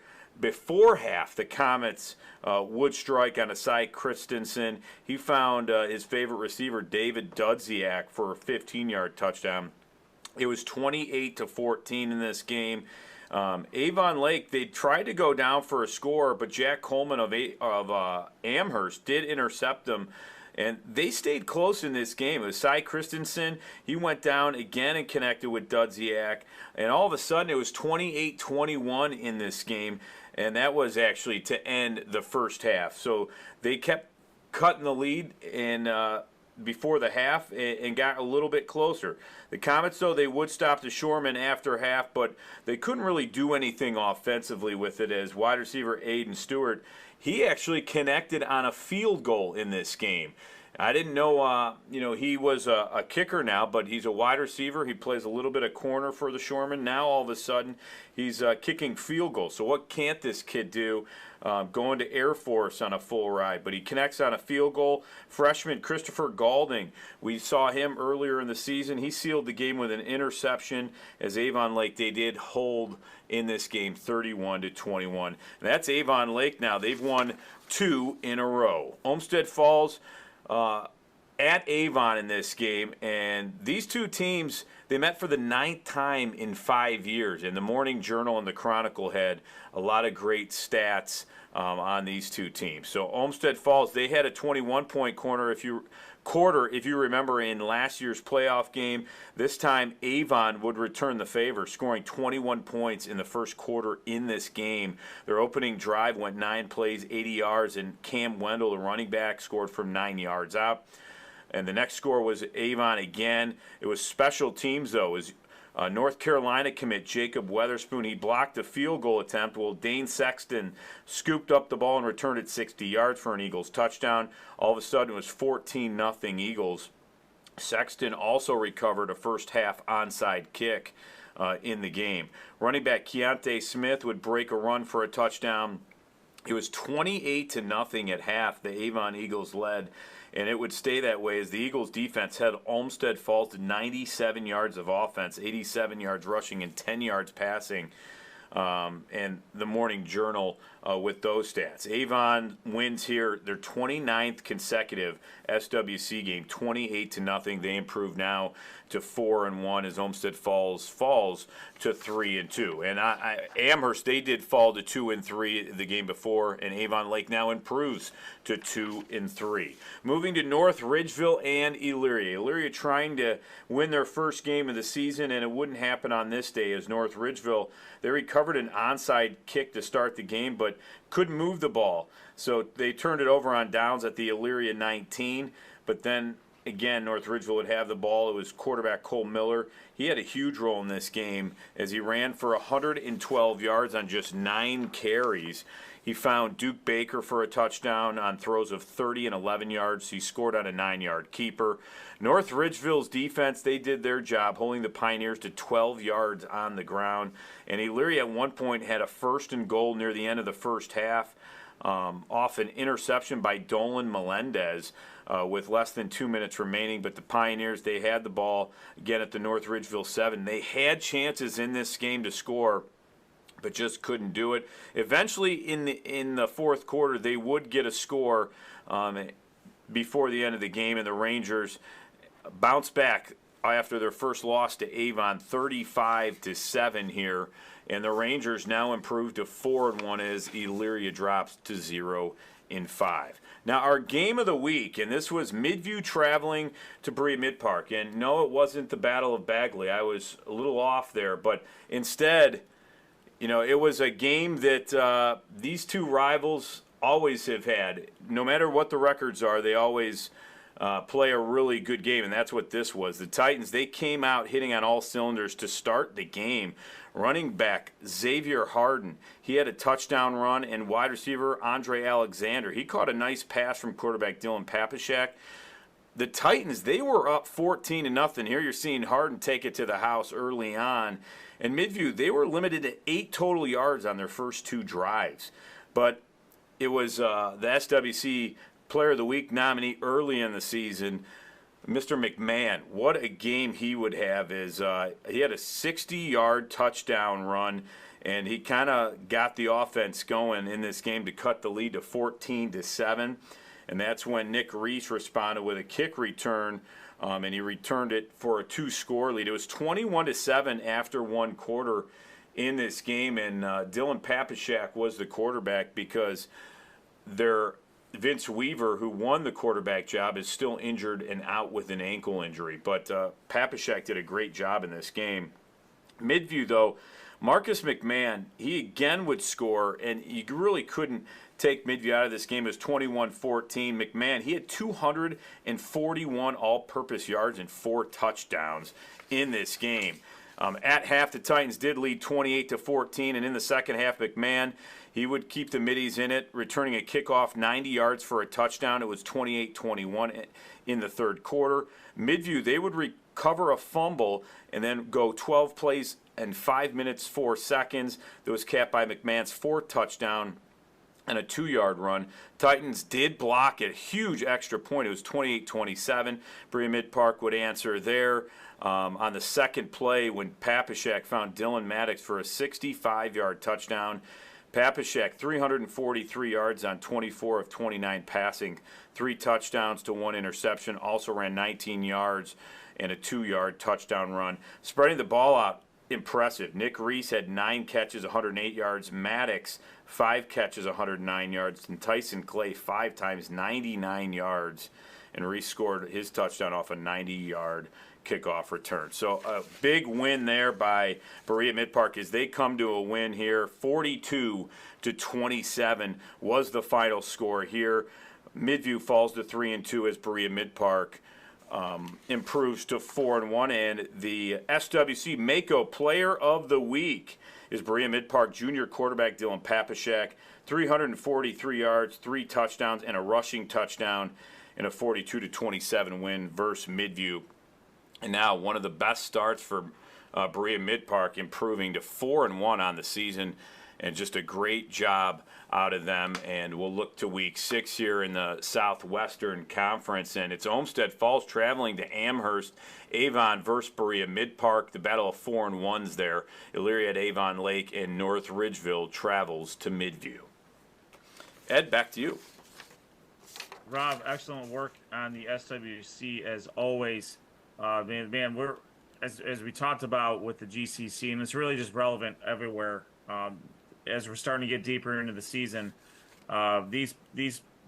half. The Comets would strike on a Cy Christensen. He found his favorite receiver, David Dudziak, for a 15-yard touchdown. It was 28-14 in this game. Avon Lake, they tried to go down for a score, but Jack Coleman of Amherst did intercept them. And they stayed close in this game. It was Cy Christensen. He went down again and connected with Dudziak. And all of a sudden, it was 28-21 in this game. And that was actually to end the first half. So they kept cutting the lead before the half and got a little bit closer. The Comets, though, they would stop the Shoremen after half, but they couldn't really do anything offensively with it, as wide receiver Aiden Stewart, he actually connected on a field goal in this game. I didn't know, he was a kicker now, but he's a wide receiver. He plays a little bit of corner for the Shoremen. Now, all of a sudden, he's kicking field goals. So what can't this kid do? Going to Air Force on a full ride, but he connects on a field goal. Freshman Christopher Galding, we saw him earlier in the season. He sealed the game with an interception, as Avon Lake, they did hold in this game 31-21. And that's Avon Lake now. They've won 2 in a row. Olmsted Falls at Avon in this game, and these two teams, they met for the 9th time in 5 years. And the Morning Journal and the Chronicle had a lot of great stats on these two teams. So Olmsted Falls, they had a 21-point quarter, if you remember, in last year's playoff game. This time, Avon would return the favor, scoring 21 points in the first quarter in this game. Their opening drive went 9 plays, 80 yards, and Cam Wendell, the running back, scored from 9 yards out. And the next score was Avon again. It was special teams, though. It was North Carolina commit Jacob Weatherspoon. He blocked a field goal attempt while Dane Sexton scooped up the ball and returned it 60 yards for an Eagles touchdown. All of a sudden, it was 14-0 Eagles. Sexton also recovered a first-half onside kick in the game. Running back Keontae Smith would break a run for a touchdown. It was 28-0 at half. The Avon Eagles led, and it would stay that way as the Eagles defense held Olmsted Falls to 97 yards of offense, 87 yards rushing, and 10 yards passing. And the Morning Journal with those stats. Avon wins here their 29th consecutive SWC game, 28-0. They improve now to 4-1 as Olmsted Falls falls to 3-2. And Amherst, they did fall to 2-3 the game before, and Avon Lake now improves to 2-3. Moving to North Ridgeville and Elyria. Elyria trying to win their first game of the season, and it wouldn't happen on this day as North Ridgeville, they recovered an onside kick to start the game, but couldn't move the ball. So they turned it over on downs at the Elyria 19, but then again, North Ridgeville would have the ball. It was quarterback Cole Miller. He had a huge role in this game as he ran for 112 yards on just 9 carries. He found Duke Baker for a touchdown on throws of 30 and 11 yards. He scored on a 9-yard keeper. North Ridgeville's defense, they did their job, holding the Pioneers to 12 yards on the ground. And Elyria at one point had a 1st and goal near the end of the first half off an interception by Dolan Melendez with less than 2 minutes remaining. But the Pioneers, they had the ball again at the North Ridgeville 7. They had chances in this game to score, but just couldn't do it. Eventually, in the fourth quarter, they would get a score before the end of the game, and the Rangers bounced back after their first loss to Avon, 35-7 here, and the Rangers now improved to 4-1 as Elyria drops to 0-5. Now, our game of the week, and this was Midview traveling to Berea Mid-Park, and no, it wasn't the Battle of Bagley. I was a little off there, but instead, you know, it was a game that these two rivals always have had. No matter what the records are, they always play a really good game, and that's what this was. The Titans, they came out hitting on all cylinders to start the game. Running back Xavier Harden, he had a touchdown run, and wide receiver Andre Alexander, he caught a nice pass from quarterback Dylan Papashak. The Titans, they were up 14-0. Here you're seeing Harden take it to the house early on. And Midview, they were limited to 8 total yards on their first 2 drives. But it was the SWC Player of the Week nominee early in the season, Mr. McMahon. What a game he would have. He had a 60-yard touchdown run, and he kind of got the offense going in this game to cut the lead to 14-7. And that's when Nick Reese responded with a kick return, and he returned it for a 2-score lead. It was 21-7 after 1 quarter in this game, and Dylan Papashak was the quarterback because their Vince Weaver, who won the quarterback job, is still injured and out with an ankle injury. But Papashak did a great job in this game. Midview, though, Marcus McMahon, he again would score, and you really couldn't take Midview out of this game. It was 21-14. McMahon, he had 241 all-purpose yards and 4 touchdowns in this game. At half, the Titans did lead 28-14, and in the second half, McMahon, he would keep the Middies in it, returning a kickoff 90 yards for a touchdown. It was 28-21 in the third quarter. Midview, they would recover a fumble and then go 12 plays and 5 minutes, 4 seconds. That was capped by McMahon's 4th touchdown and a 2-yard run. Titans did block a huge extra point. It was 28-27. Berea Mid-Park would answer there on the second play when Papashak found Dylan Maddox for a 65-yard touchdown. Papashak, 343 yards on 24 of 29 passing, 3 touchdowns to 1 interception, also ran 19 yards and a 2-yard touchdown run. Spreading the ball out, impressive. Nick Reese had 9 catches, 108 yards. Maddox, 5 catches, 109 yards. And Tyson Clay, 5 times, 99 yards. And Reese scored his touchdown off a 90-yard kickoff return. So a big win there by Berea Mid-Park as they come to a win here. 42-27 was the final score here. Midview falls to 3-2 as Berea Mid-Park improves to 4-1, and the SWC Mehco Player of the Week is Berea Mid-Park junior quarterback Dylan Papashak. 343 yards, 3 touchdowns, and a rushing touchdown in a 42-27 win versus Midview. And now one of the best starts for Berea Mid-Park improving to 4-1 on the season, and just a great job out of them. And we'll look to week 6 here in the Southwestern Conference, and it's Olmsted Falls traveling to Amherst. Avon versus Berea Mid-Park, the battle of 4-1s there. Elyria at Avon Lake, and North Ridgeville travels to Midview. Ed, back to you. Rob, excellent work on the SWC as always. Man, we're as we talked about with the GCC, and it's really just relevant everywhere. As we're starting to get deeper into the season, these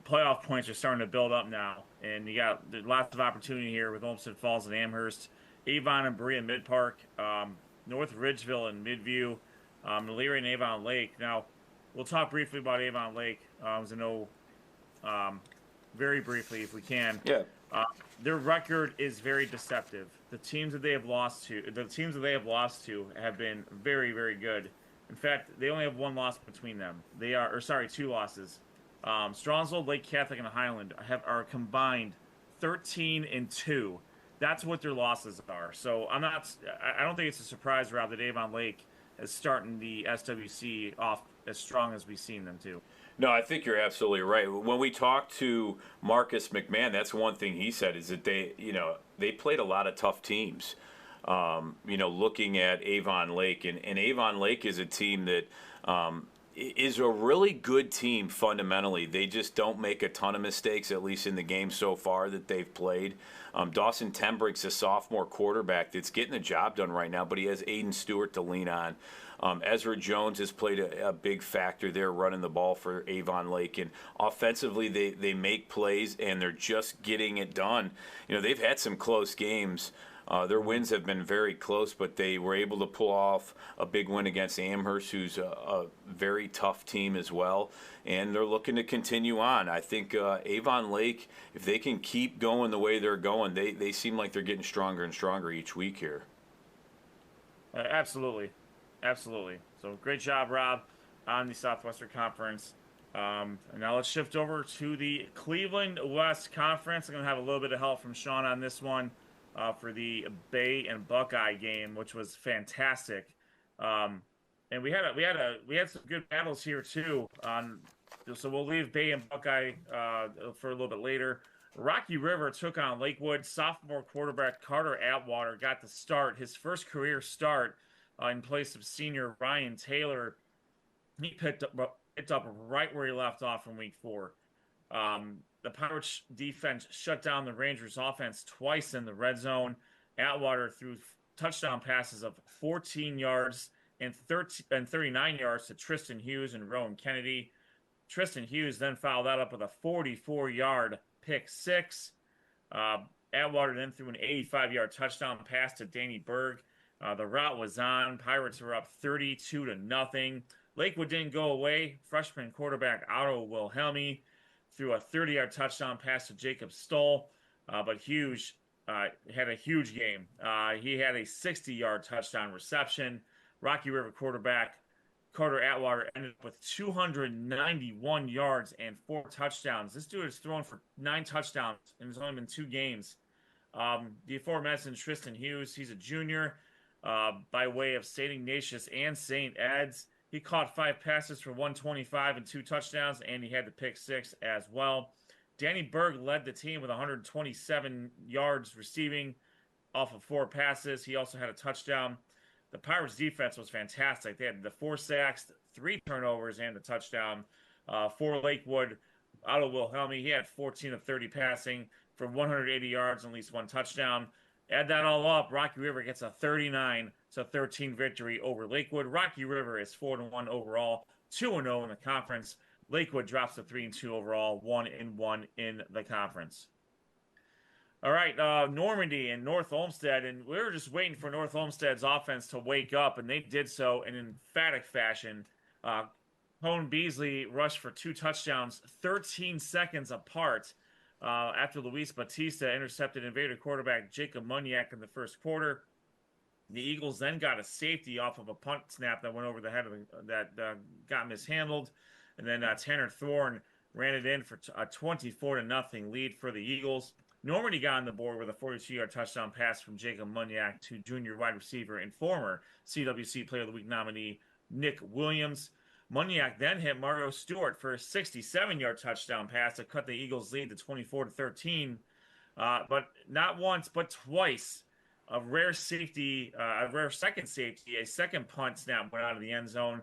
playoff points are starting to build up now, and you got lots of opportunity here with Olmsted Falls and Amherst, Avon and Berea Mid-Park, North Ridgeville and Midview, Elyria and Avon Lake. Now, we'll talk briefly about Avon Lake, as I know, very briefly if we can. Yeah. Their record is very deceptive. The teams that they have lost to have been very, very good. In fact, they only have one loss between them. Two losses. Strongsville, Lake Catholic, and Highland are combined 13-2. That's what their losses are. So I don't think it's a surprise, Rob, that Avon Lake is starting the SWC off as strong as we've seen them to. No, I think you're absolutely right. When we talked to Marcus McMahon, that's one thing he said, is that they played a lot of tough teams. Looking at Avon Lake, and Avon Lake is a team that is a really good team fundamentally. They just don't make a ton of mistakes, at least in the game so far that they've played. Dawson Tembrick's a sophomore quarterback that's getting the job done right now, but he has Aiden Stewart to lean on. Ezra Jones has played a big factor there running the ball for Avon Lake, and offensively they make plays and they're just getting it done. They've had some close games. Their wins have been very close, but they were able to pull off a big win against Amherst, who's a very tough team as well, and they're looking to continue on. I think Avon Lake, if they can keep going the way they're going, they seem like they're getting stronger and stronger each week here. Absolutely. So great job, Rob, on the Southwestern Conference. And now let's shift over to the Cleveland West Conference. I'm going to have a little bit of help from Sean on this one. For the Bay and Buckeye game, which was fantastic, and we had some good battles here too. So we'll leave Bay and Buckeye for a little bit later. Rocky River took on Lakewood. Sophomore quarterback Carter Atwater got the start, his first career start in place of senior Ryan Taylor. He picked up right where he left off from week 4. The Pirates defense shut down the Rangers offense twice in the red zone. Atwater threw touchdown passes of 14 yards and 39 yards to Tristan Hughes and Rowan Kennedy. Tristan Hughes then followed that up with a 44-yard pick 6. Atwater then threw an 85-yard touchdown pass to Danny Berg. The route was on. Pirates were up 32-0. Lakewood didn't go away. Freshman quarterback Otto Wilhelmi threw a 30-yard touchdown pass to Jacob Stoll, but Hughes had a huge game. He had a 60-yard touchdown reception. Rocky River quarterback Carter Atwater ended up with 291 yards and 4 touchdowns. This dude has thrown for 9 touchdowns, and it's only been 2 games. The aforementioned Tristan Hughes, he's a junior by way of St. Ignatius and St. Ed's. He caught 5 passes for 125 and 2 touchdowns, and he had the pick 6 as well. Danny Berg led the team with 127 yards receiving off of 4 passes. He also had a touchdown. The Pirates' defense was fantastic. They had the 4 sacks, 3 turnovers, and the touchdown. For Lakewood, Otto Wilhelmi, he had 14 of 30 passing for 180 yards and at least 1 touchdown. Add that all up, Rocky River gets a 39-13 victory over Lakewood. Rocky River is 4-1 overall, 2-0 in the conference. Lakewood drops to 3-2 overall, 1-1 in the conference. All right, Normandy and North Olmsted, and we were just waiting for North Olmsted's offense to wake up, and they did so in emphatic fashion. Cone Beasley rushed for 2 touchdowns, 13 seconds apart. After Luis Batista intercepted Invader quarterback Jacob Muniak in the first quarter. The Eagles then got a safety off of a punt snap that went over the head of that got mishandled. And then Tanner Thorne ran it in for a 24-0 lead for the Eagles. Normandy got on the board with a 42-yard touchdown pass from Jacob Munyak to junior wide receiver and former CWC Player of the Week nominee Nick Williams. Munyak then hit Mario Stewart for a 67-yard touchdown pass to cut the Eagles' lead to 24-13. But not once, but twice, a rare second safety, a second punt snap went out of the end zone,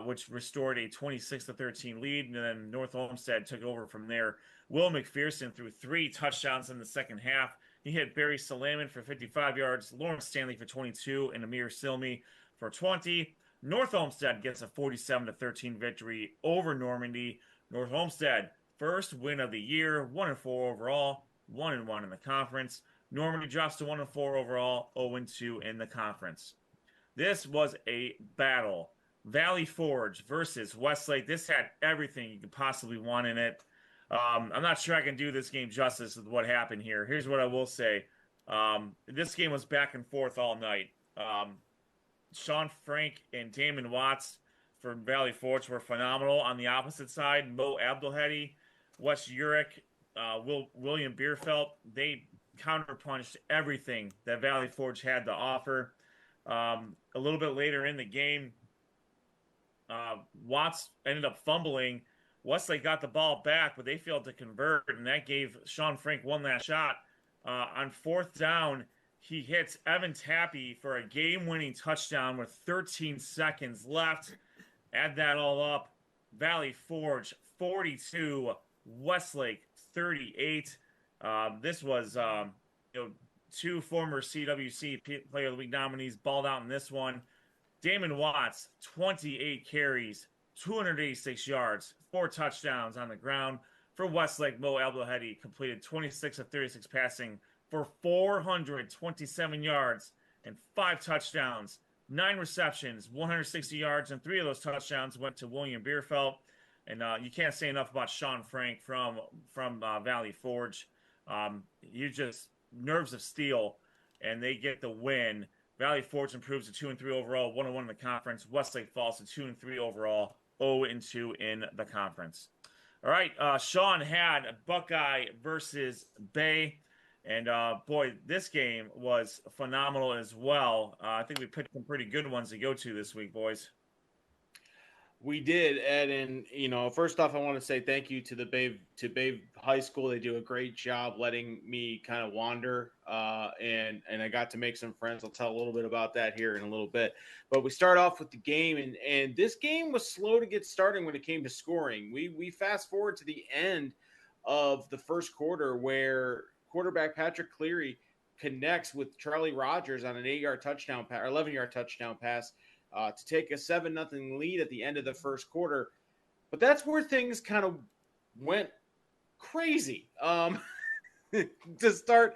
which restored a 26-13 lead, and then North Olmsted took over from there. Will McPherson threw 3 touchdowns in the second half. He hit Barry Salaman for 55 yards, Lawrence Stanley for 22, and Amir Silmi for 20. North Olmsted gets a 47-13 victory over Normandy. North Olmsted, first win of the year, 1-4 overall, 1-1 in the conference. Normandy drops to 1-4 overall, 0-2 in the conference. This was a battle. Valley Forge versus Westlake. This had everything you could possibly want in it. I'm not sure I can do this game justice with what happened here. Here's what I will say. This game was back and forth all night. Sean Frank and Damon Watts for Valley Forge were phenomenal. On the opposite side, Mo Abdelhadi, Wes Urich, William Bierfeld, they counterpunched everything that Valley Forge had to offer. A little bit later in the game, Watts ended up fumbling. Westlake got the ball back, but they failed to convert, and that gave Sean Frank one last shot. On 4th down, he hits Evan Tappy for a game-winning touchdown with 13 seconds left. Add that all up. Valley Forge 42, Westlake 38. This was 2 former CWC Player of the Week nominees balled out in this one. Damon Watts, 28 carries, 286 yards, 4 touchdowns on the ground. For Westlake, Mo Abdelhadi completed 26 of 36 passing for 427 yards and 5 touchdowns, 9 receptions, 160 yards, and 3 of those touchdowns went to William Bierfeld. And you can't say enough about Sean Frank from Valley Forge. You just nerves of steel, and they get the win. Valley Forge improves to 2-3 overall, 1-1 in the conference. Westlake falls to 2-3 overall, 0-2 in the conference. All right, Sean had Buckeye versus Bay. And, boy, this game was phenomenal as well. I think we picked some pretty good ones to go to this week, boys. We did, Ed, and first off, I want to say thank you to Bay High School. They do a great job letting me kind of wander, and I got to make some friends. I'll tell a little bit about that here in a little bit. But we start off with the game, and this game was slow to get started when it came to scoring. We fast forward to the end of the first quarter where quarterback Patrick Cleary connects with Charlie Rogers on an 8-yard touchdown pass, or 11-yard touchdown pass. To take a 7-0 lead at the end of the first quarter. But that's where things kind of went crazy to start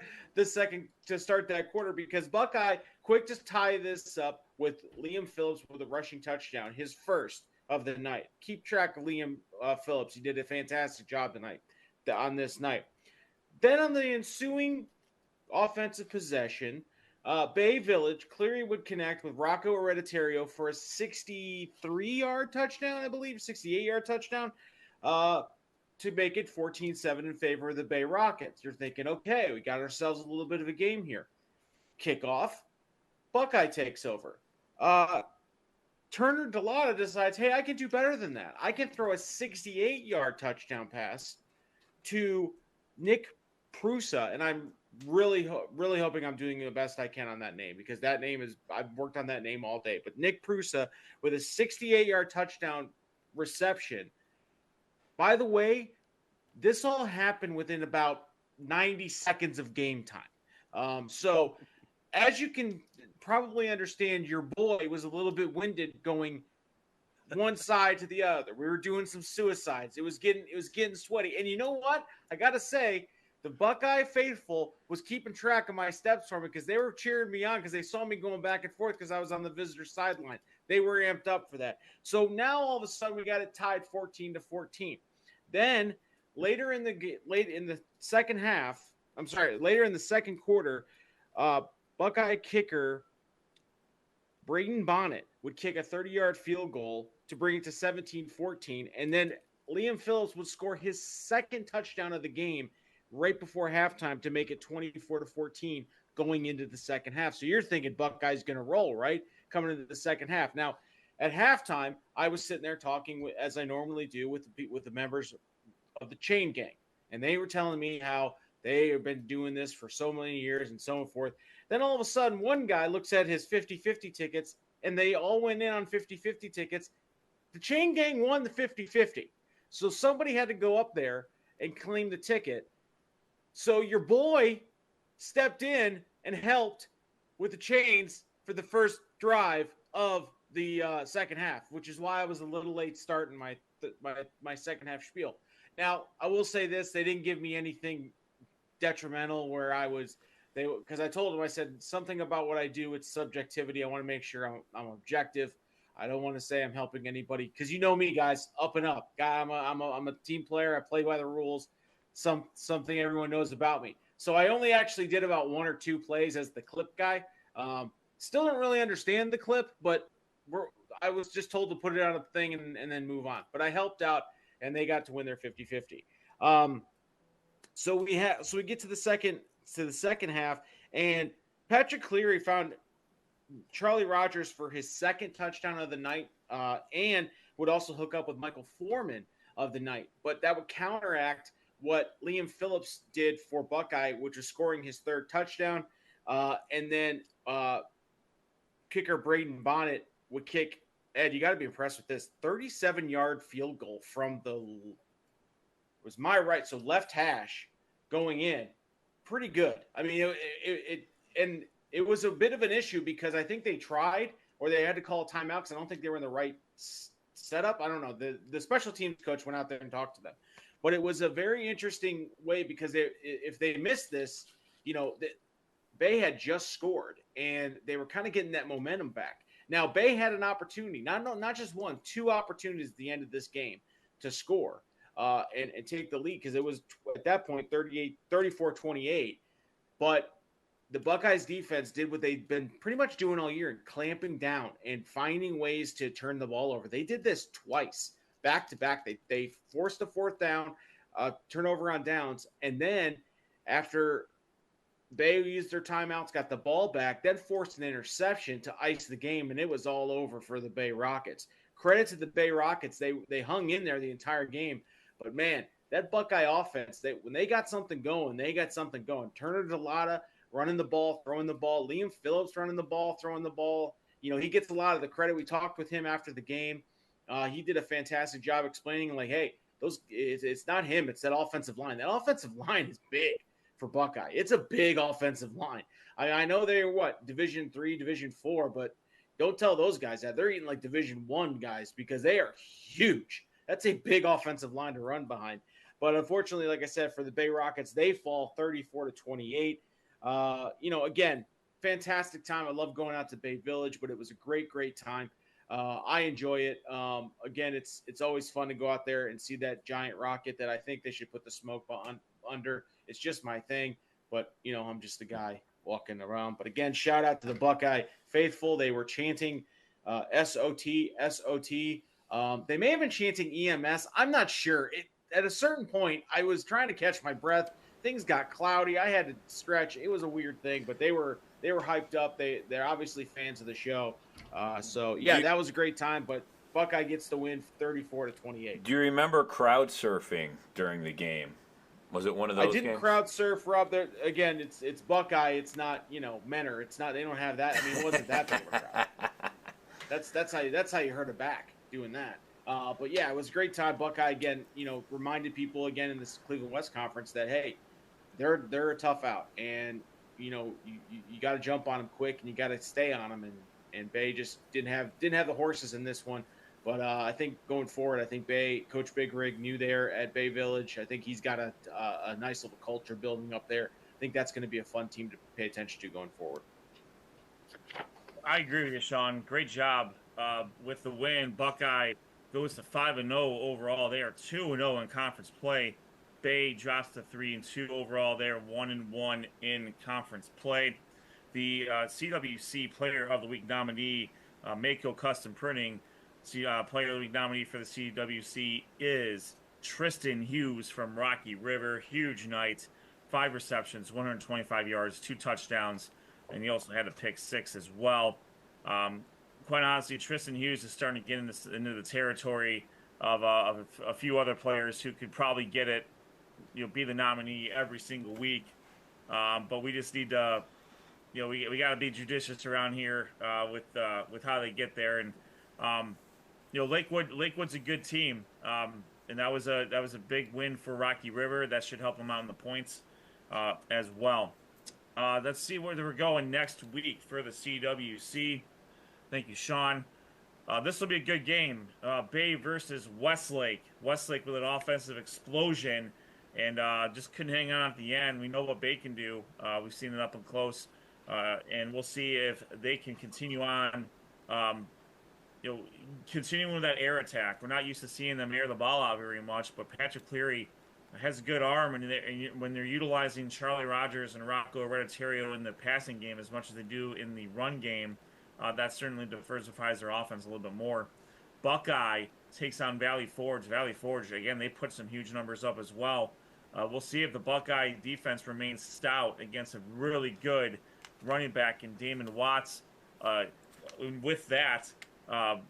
that quarter, because Buckeye quick to tie this up with Liam Phillips with a rushing touchdown, his first of the night. Keep track of Liam Phillips. He did a fantastic job on this night. Then on the ensuing offensive possession, Bay Village, Cleary would connect with Rocco Hereditario for a 63-yard touchdown, I believe, 68-yard touchdown, to make it 14-7 in favor of the Bay Rockets. You're thinking, okay, we got ourselves a little bit of a game here. Kickoff, Buckeye takes over. Turner Delata decides, hey, I can do better than that. I can throw a 68-yard touchdown pass to Nick Prusa, and I'm really hoping I'm doing the best I can on that name, because that name I've worked on that name all day. But Nick Prusa with a 68-yard touchdown reception. By the way, this all happened within about 90 seconds of game time. So as you can probably understand, your boy was a little bit winded going one side to the other. We were doing some suicides. It was getting sweaty. And you know what? I got to say, the Buckeye faithful was keeping track of my steps for me, because they were cheering me on because they saw me going back and forth because I was on the visitor sideline. They were amped up for that. So now all of a sudden we got it tied 14-14. Then later in the second quarter, Buckeye kicker Braden Bonnet would kick a 30-yard field goal to bring it to 17-14, and then Liam Phillips would score his second touchdown of the game, right before halftime to make it 24-14 going into the second half. So you're thinking Buckeyes going to roll, right? Coming into the second half. Now, at halftime, I was sitting there talking, as I normally do, with the members of the chain gang. And they were telling me how they have been doing this for so many years and so forth. Then all of a sudden, one guy looks at his 50-50 tickets, and they all went in on 50-50 tickets. The chain gang won the 50-50. So somebody had to go up there and claim the ticket. So your boy stepped in and helped with the chains for the first drive of the second half, which is why I was a little late starting my second half spiel. Now, I will say this. They didn't give me anything detrimental where because I told them, I said, something about what I do, it's subjectivity. I want to make sure I'm objective. I don't want to say I'm helping anybody because you know me, guys, up and up. Guy, I'm a team player. I play by the rules. Something everyone knows about me. So I only actually did about 1 or 2 plays as the clip guy. Still don't really understand the clip, but I was just told to put it on a thing and then move on. But I helped out, and they got to win their 50-50. So we get to the second half, and Patrick Cleary found Charlie Rogers for his second touchdown of the night, and would also hook up with Michael Foreman of the night. But that would counteract what Liam Phillips did for Buckeye, which was scoring his third touchdown. And then kicker Braden Bonnet would kick, Ed, you got to be impressed with this, 37-yard field goal from was my right, so left hash going in. Pretty good. I mean, it was a bit of an issue because I think they tried or they had to call a timeout because I don't think they were in the right setup. I don't know. The special teams coach went out there and talked to them. But it was a very interesting way because if they missed this, Bay had just scored and they were kind of getting that momentum back. Now, Bay had an opportunity, not just one, 2 opportunities at the end of this game to score and take the lead because it was at that point 34-28. But the Buckeyes defense did what they've been pretty much doing all year, clamping down and finding ways to turn the ball over. They did this twice, back to back. They forced a 4th down, turnover on downs, and then after Bay used their timeouts, got the ball back, then forced an interception to ice the game, and it was all over for the Bay Rockets. Credit to the Bay Rockets. They hung in there the entire game. But, man, that Buckeye offense, when they got something going, they got something going. Turner Delata running the ball, throwing the ball. Liam Phillips running the ball, throwing the ball. He gets a lot of the credit. We talked with him after the game. He did a fantastic job explaining, like, hey, it's not him. It's that offensive line. That offensive line is big for Buckeye. It's a big offensive line. I know they're Division III, Division IV, but don't tell those guys that. They're eating like Division I guys because they are huge. That's a big offensive line to run behind. But unfortunately, like I said, for the Bay Rockets, they fall 34-28. Again, fantastic time. I love going out to Bay Village, but it was a great, great time. I enjoy it. Again, it's always fun to go out there and see that giant rocket that I think they should put the smoke under. It's just my thing, but I'm just a guy walking around. But again, shout out to the Buckeye faithful. They were chanting SOT, SOT. They may have been chanting EMS. I'm not sure. At a certain point, I was trying to catch my breath. Things got cloudy. I had to stretch. It was a weird thing, but they were hyped up. They're obviously fans of the show. That was a great time. But Buckeye gets the win 34-28. Do you remember crowd surfing during the game? Was it one of those games? I didn't crowd surf, Rob. There again, it's Buckeye. It's not Menor. It's not. They don't have that. I mean, it wasn't that big of a crowd. That's how you heard it back doing that. But yeah, it was a great time. Buckeye again, reminded people again in this Cleveland West Conference that hey, they're a tough out, and you got to jump on them quick, and you got to stay on them. And Bay just didn't have the horses in this one. But I think going forward, I think Coach Big Rig knew there at Bay Village. I think he's got a nice little culture building up there. I think that's going to be a fun team to pay attention to going forward. I agree with you, Sean. Great job with the win. Buckeye goes to 5-0 overall. They are 2-0 in conference play. Bay drops to 3-2 overall. They are 1-1 in conference play. The CWC Player of the Week nominee, Mehco Custom Printing, Player of the Week nominee for the CWC is Tristan Hughes from Rocky River. Huge night 5 receptions, 125 yards, 2 touchdowns, and he also had a pick 6 as well. Quite honestly, Tristan Hughes is starting to get into the territory of a few other players who could probably get it, be the nominee every single week. But we just need to, we got to be judicious around here with how they get there. And Lakewood's a good team, and that was a big win for Rocky River. That should help them out in the points as well. Let's see where we're going next week for the CWC. Thank you, Sean. This will be a good game. Bay versus Westlake. Westlake with an offensive explosion, and just couldn't hang on at the end. We know what Bay can do. We've seen it up and close, and we'll see if they can continue on. Continuing with that air attack. We're not used to seeing them air the ball out very much, but Patrick Cleary has a good arm, and when they're utilizing Charlie Rogers and Rocco Hereditario in the passing game as much as they do in the run game, that certainly diversifies their offense a little bit more. Buckeye takes on Valley Forge. Valley Forge, again, they put some huge numbers up as well. We'll see if the Buckeye defense remains stout against a really good running back in Damon Watts. With that,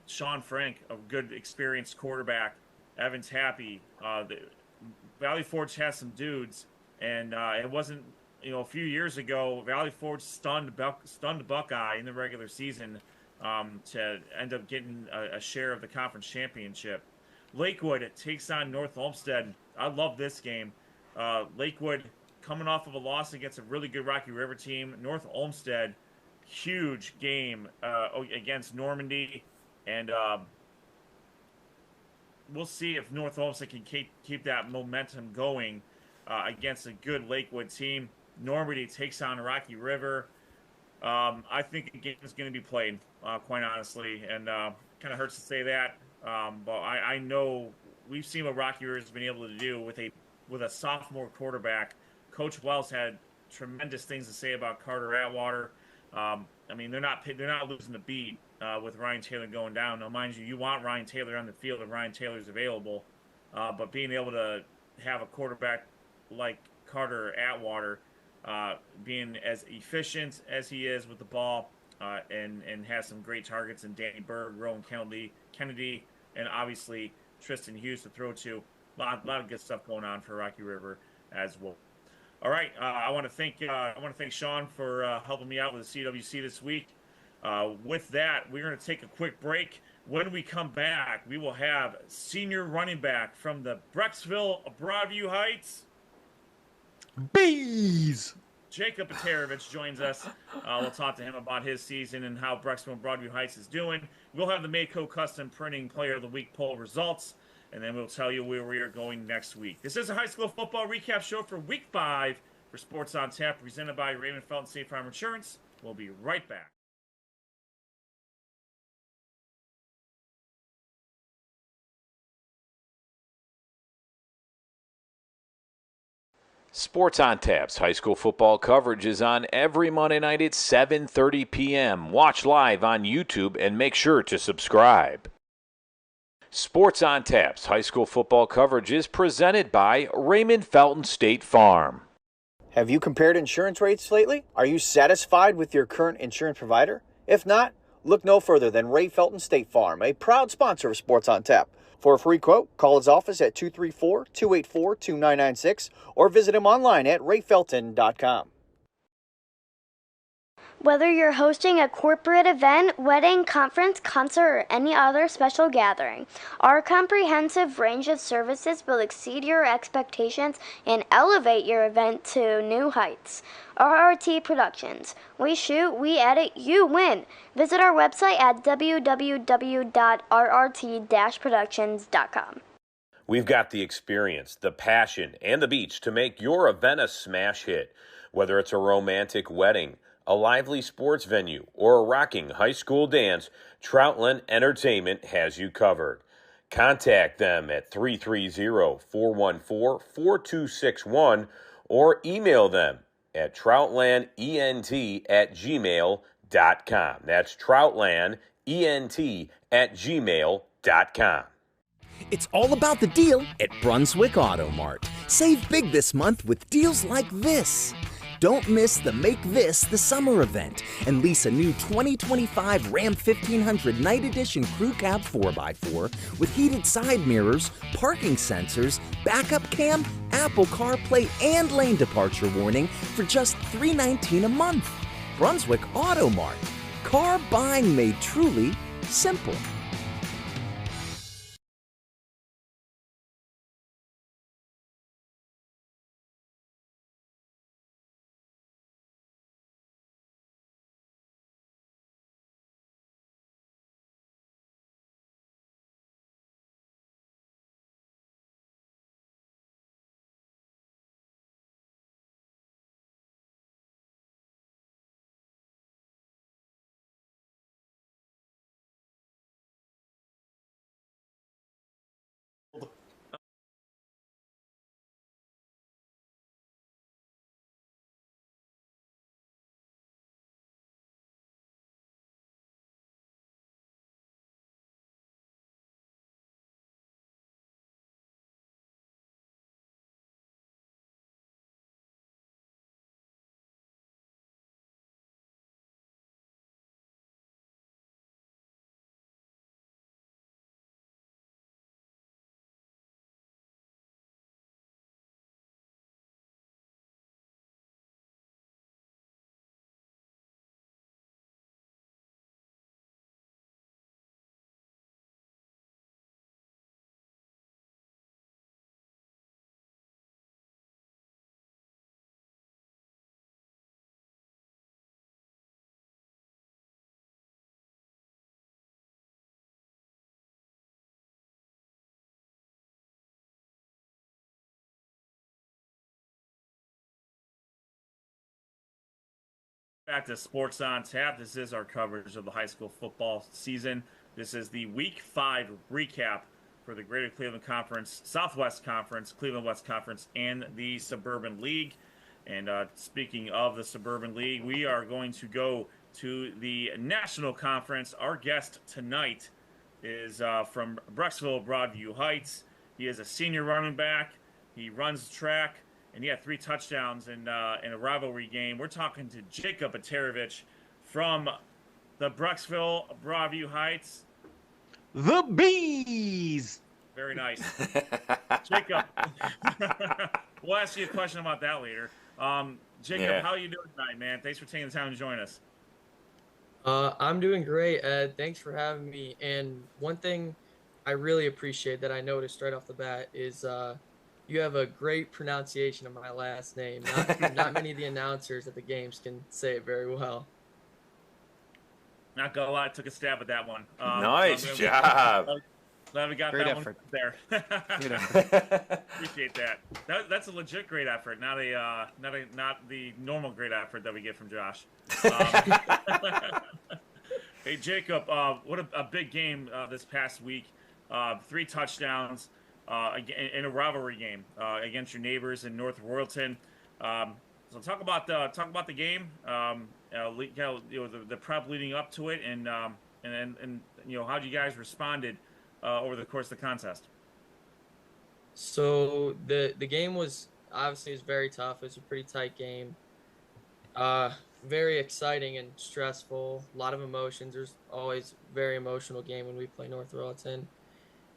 Sean Frank, a good experienced quarterback. Evans Happy. Valley Forge has some dudes, and it wasn't, a few years ago, Valley Forge stunned Buckeye in the regular season to end up getting a share of the conference championship. Lakewood takes on North Olmsted. I love this game. Lakewood coming off of a loss against a really good Rocky River team. North Olmsted, huge game against Normandy, and we'll see if North Olmsted can keep that momentum going against a good Lakewood team. Normandy takes on Rocky River. I think the game is going to be played, quite honestly, and kind of hurts to say that, but I know we've seen what Rocky River has been able to do with a sophomore quarterback. Coach Wells had tremendous things to say about Carter Atwater. They're not losing the beat with Ryan Taylor going down. Now, mind you want Ryan Taylor on the field if Ryan Taylor's available, but being able to have a quarterback like Carter Atwater being as efficient as he is with the ball and has some great targets in Danny Berg, Rowan Kennedy, and obviously Tristan Hughes to throw to. A lot of good stuff going on for Rocky River as well. All right, I want to thank Sean for helping me out with the CWC this week. With that, we're going to take a quick break. When we come back, we will have senior running back from the Brecksville Broadview Heights, Bees Jacob Eterovich joins us. We'll talk to him about his season and how Brecksville Broadview Heights is doing. We'll have the Mehco Custom Printing Player of the Week poll results, and then we'll tell you where we are going next week. This is a high school football recap show for Week 5 for Sports on Tap, presented by Raymond Felton State Farm Insurance. We'll be right back. Sports on Tap's high school football coverage is on every Monday night at 7:30 p.m. Watch live on YouTube and make sure to subscribe. Sports on Tap's high school football coverage is presented by Raymond Felton State Farm. Have you compared insurance rates lately? Are you satisfied with your current insurance provider? If not, look no further than Ray Felton State Farm, a proud sponsor of Sports on Tap. For a free quote, call his office at 234-284-2996 or visit him online at rayfelton.com. Whether you're hosting a corporate event, wedding, conference, concert, or any other special gathering, our comprehensive range of services will exceed your expectations and elevate your event to new heights. RRT Productions. We shoot, we edit, you win. Visit our website at www.rrt-productions.com. We've got the experience, the passion, and the beach to make your event a smash hit. Whether it's a romantic wedding, a lively sports venue, or a rocking high school dance, Troutland Entertainment has you covered. Contact them at 330-414-4261 or email them at troutlandent@gmail.com. That's troutlandent@gmail.com. It's all about the deal at Brunswick Auto Mart. Save big this month with deals like this. Don't miss the Make This the Summer event and lease a new 2025 Ram 1500 Night Edition Crew Cab 4x4 with heated side mirrors, parking sensors, backup cam, Apple CarPlay, and lane departure warning for just $319 a month. Brunswick Auto Mart. Car buying made truly simple. Back to Sports on Tap. This is our coverage of the high school football season. This is the Week 5 recap for the Greater Cleveland Conference, Southwest Conference, Cleveland West Conference, and the Suburban League. And speaking of the Suburban League, we are going to go to the National Conference. Our guest tonight is from Brecksville, Broadview Heights. He is a senior running back. He runs track, and he had 3 touchdowns in a rivalry game. We're talking to Jacob Eterovich from the Brecksville, Broadview Heights. The Bees! Very nice. Jacob, we'll ask you a question about that later. Jacob, how are you doing tonight, man? Thanks for taking the time to join us. I'm doing great, Ed. Thanks for having me. And one thing I really appreciate that I noticed right off the bat is you have a great pronunciation of my last name. Not many of the announcers at the games can say it very well. Not gonna lie, I took a stab at that one. Nice job. Glad we got Great that effort. one there. Appreciate that. That's a legit great effort, not the normal great effort that we get from Josh. Hey Jacob, what a big game this past week. 3 touchdowns in a rivalry game against your neighbors in North Royalton. So talk about the game. The prep leading up to it, and how you guys responded over the course of the contest. So the game was obviously very tough. It was a pretty tight game. Very exciting and stressful. A lot of emotions. There's always a very emotional game when we play North Royalton.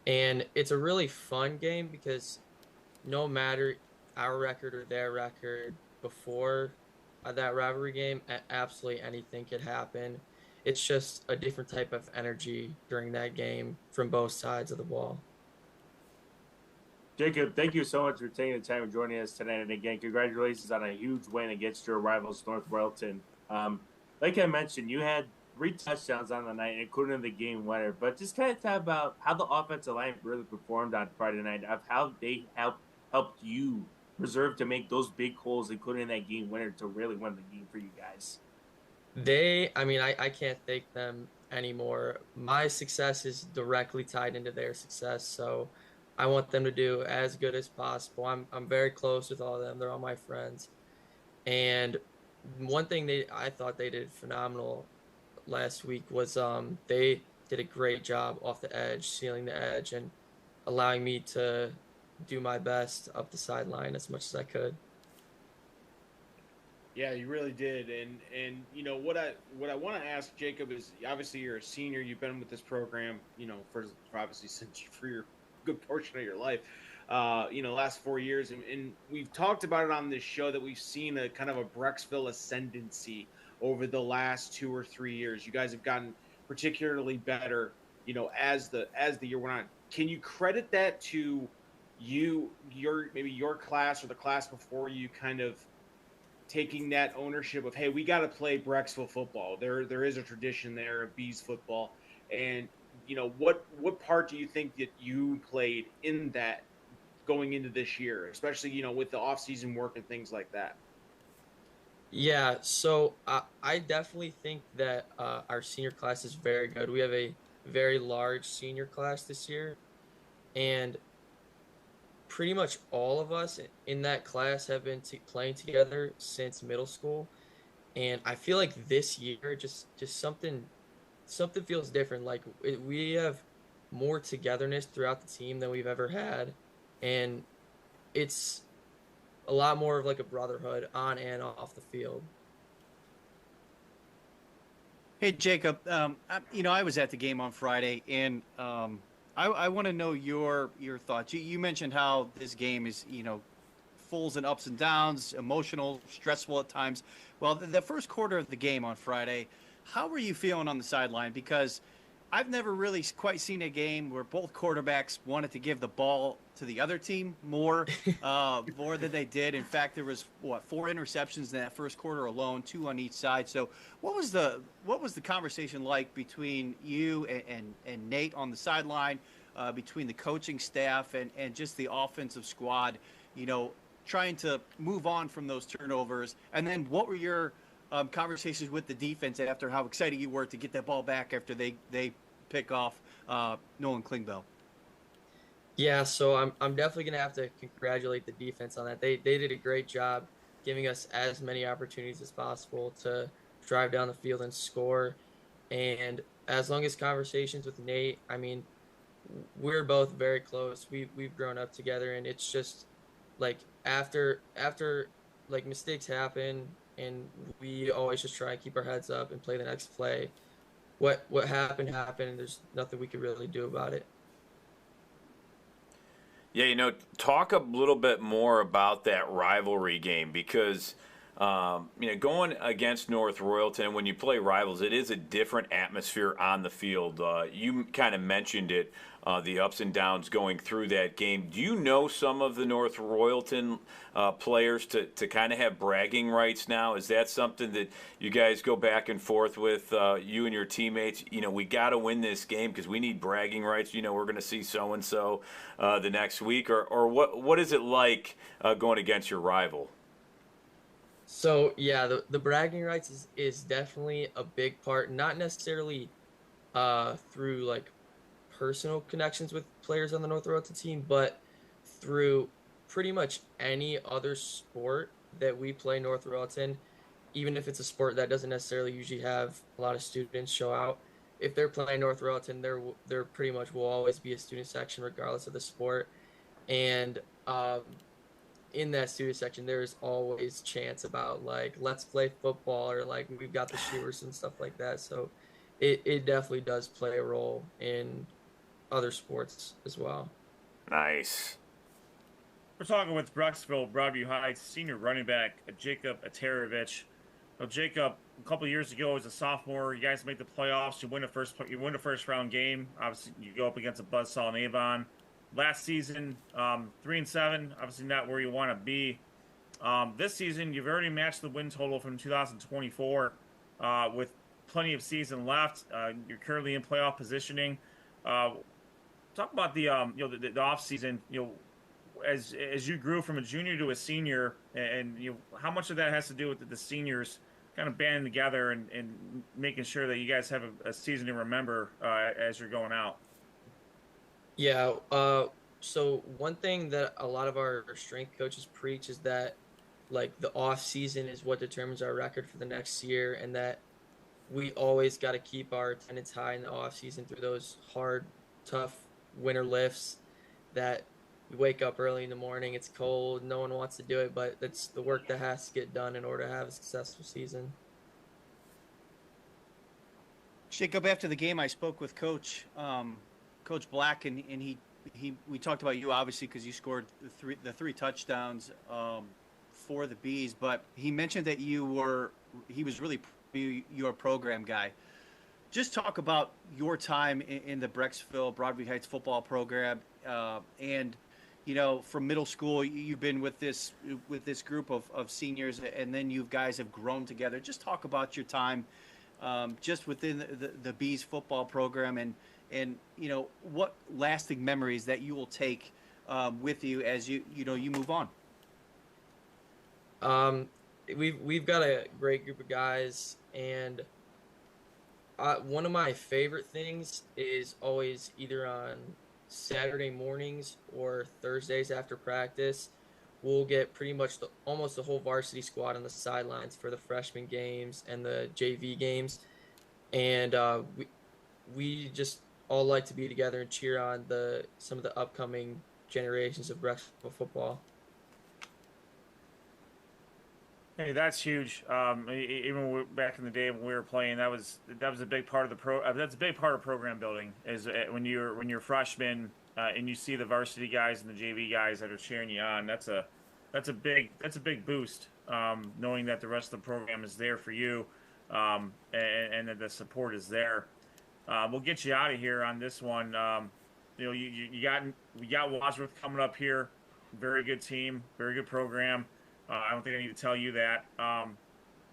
And it's a really fun game because no matter our record or their record before that rivalry game, absolutely anything could happen. It's just a different type of energy during that game from both sides of the ball. Jacob, thank you so much for taking the time and joining us tonight. And again, congratulations on a huge win against your rivals, North Royalton. Like I mentioned, you had 3 touchdowns on the night, including the game winner. But just kind of talk about how the offensive line really performed on Friday night, of how they helped you preserve to make those big holes, including that game winner, to really win the game for you guys. I can't thank them anymore. My success is directly tied into their success, so I want them to do as good as possible. I'm very close with all of them. They're all my friends. And one thing I thought they did phenomenal last week was they did a great job off the edge, sealing the edge, and allowing me to do my best up the sideline as much as I could. Yeah, you really did. And you know what I want to ask Jacob is, obviously you're a senior. You've been with this program, you know, for obviously for your good portion of your life. You know, last 4 years, and we've talked about it on this show that we've seen a kind of a Brecksville ascendancy over the last 2 or 3 years. You guys have gotten particularly better, you know, as the year went on. Can you credit that to your class or the class before you kind of taking that ownership of, hey, we got to play Brecksville football. There is a tradition there of Bees football, and you know what part do you think that you played in that going into this year, especially, you know, with the off-season work and things like that? Yeah, so I definitely think that our senior class is very good. We have a very large senior class this year, and pretty much all of us in that class have been playing together since middle school. And I feel like this year just something feels different. Like we have more togetherness throughout the team than we've ever had, and it's a lot more of like a brotherhood on and off the field. Hey, Jacob, I was at the game on Friday, and I want to know your thoughts. You mentioned how this game is, fulls and ups and downs, emotional, stressful at times. Well, the first quarter of the game on Friday, how were you feeling on the sideline? Because I've never really quite seen a game where both quarterbacks wanted to give the ball to the other team more than they did. In fact, there was 4 interceptions in that first quarter alone, 2 on each side. So, what was the conversation like between you and Nate on the sideline, between the coaching staff and just the offensive squad? Trying to move on from those turnovers, and then what were your conversations with the defense after how excited you were to get that ball back after they pick off Nolan Klingbeil? Yeah, so I'm definitely gonna have to congratulate the defense on that. They did a great job giving us as many opportunities as possible to drive down the field and score. And as long as conversations with Nate, I mean, we're both very close. We've grown up together, and it's just like after like mistakes happen, and we always just try and keep our heads up and play the next play. What happened happened, and there's nothing we could really do about it. Yeah, talk a little bit more about that rivalry game because, going against North Royalton, when you play rivals, it is a different atmosphere on the field. You kind of mentioned it, the ups and downs going through that game. Do you know some of the North Royalton players to kind of have bragging rights now? Is that something that you guys go back and forth with, you and your teammates? We got to win this game because we need bragging rights. We're going to see so-and-so the next week. Or what is it like going against your rival? So yeah, the bragging rights is definitely a big part, not necessarily through like personal connections with players on the North Royalton team, but through pretty much any other sport that we play North Royalton, even if it's a sport that doesn't necessarily usually have a lot of students show out. If they're playing North Royalton, there pretty much will always be a student section regardless of the sport, and in that student section, there's always chants about like let's play football or like we've got the shooters and stuff like that. So it definitely does play a role in other sports as well. Nice. We're talking with Brecksville, Broadview Heights senior running back Jacob Eterovich. Well, Jacob, a couple of years ago as a sophomore, you guys make the playoffs. You win a first round game. Obviously, you go up against a buzzsaw in Avon. Last season, 3-7. Obviously, not where you want to be. This season, you've already matched the win total from 2024 with plenty of season left. You're currently in playoff positioning. Talk about the off season. As you grew from a junior to a senior, and how much of that has to do with the seniors kind of banding together and making sure that you guys have a season to remember as you're going out. Yeah. So one thing that a lot of our strength coaches preach is that like the off season is what determines our record for the next year, and that we always got to keep our attendance high in the off season through those hard, tough winter lifts. that you wake up early in the morning, it's cold, no one wants to do it, but it's the work that has to get done in order to have a successful season. Jacob, after the game, I spoke with Coach Black, and we talked about you obviously because you scored the three touchdowns for the Bees, but he mentioned that he was really your program guy. Just talk about your time in the Brecksville Broadview Heights football program, and from middle school you've been with this group of seniors, and then you guys have grown together. Just talk about your time just within the Bees football program, and what lasting memories that you will take with you as you move on. We've got a great group of guys, and one of my favorite things is always either on Saturday mornings or Thursdays after practice, we'll get pretty much almost the whole varsity squad on the sidelines for the freshman games and the JV games, and we just all like to be together and cheer on some of the upcoming generations of Brecksville football. Hey, that's huge. Even back in the day when we were playing, that was a big part of that's a big part of program building. Is when you're freshmen and you see the varsity guys and the JV guys that are cheering you on. That's a big boost. Knowing that the rest of the program is there for you, and that the support is there. We'll get you out of here on this one. We got Wadsworth coming up here. Very good team, very good program. I don't think I need to tell you that.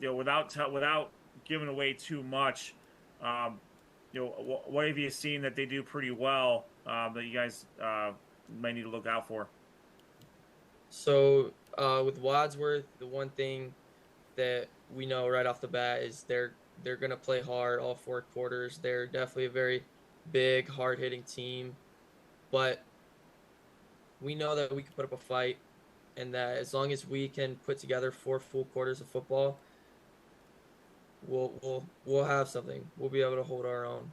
Without giving away too much, what have you seen that they do pretty well that you guys might need to look out for? So with Wadsworth, the one thing that we know right off the bat is they're going to play hard all 4 quarters. They're definitely a very big, hard-hitting team, but we know that we can put up a fight, and that as long as we can put together 4 full quarters of football, we'll have something. We'll be able to hold our own.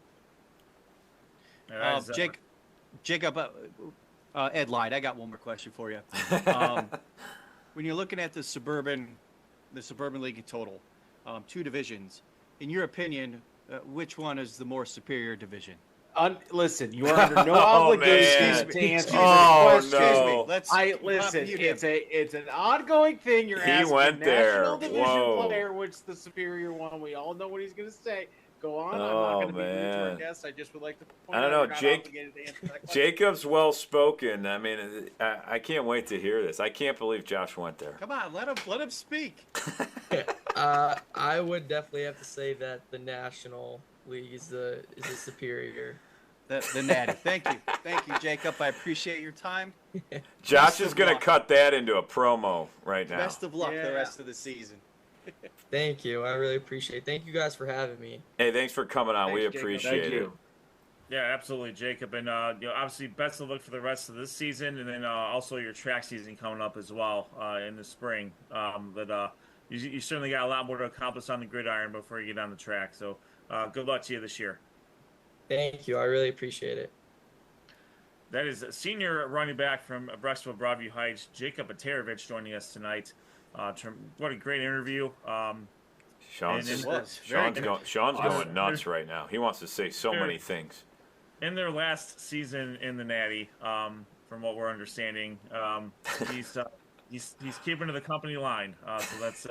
Jacob, Ed lied. I got one more question for you. When you're looking at the Suburban League in total, 2 divisions, in your opinion, which one is the more superior division? Listen, you are under no obligation to answer this question. Listen, it's an ongoing thing. You're asking National Division player, which the superior one. We all know what he's going to say. Go on. I'm not going to be rude to our guests. I just would like to point I don't know. Jacob's well spoken. I mean, I can't wait to hear this. I can't believe Josh went there. Come on, let him speak. I would definitely have to say that the National League is the superior. The Natty. Thank you, Jacob. I appreciate your time. Josh is going to cut that into a promo right now. Best of luck the rest of the season. Thank you. I really appreciate it. Thank you guys for having me. Hey, thanks for coming on. We appreciate it. You. Yeah, absolutely, Jacob. And obviously, best of luck for the rest of this season, and then also your track season coming up as well in the spring. But you certainly got a lot more to accomplish on the gridiron before you get on the track. So good luck to you this year. Thank you. I really appreciate it. That is senior running back from Brecksville Broadview Heights, Jacob Eterovich, joining us tonight. What a great interview. Sean's going nuts right now. He wants to say so many things. In their last season in the Natty, from what we're understanding, he's keeping to the company line. So that's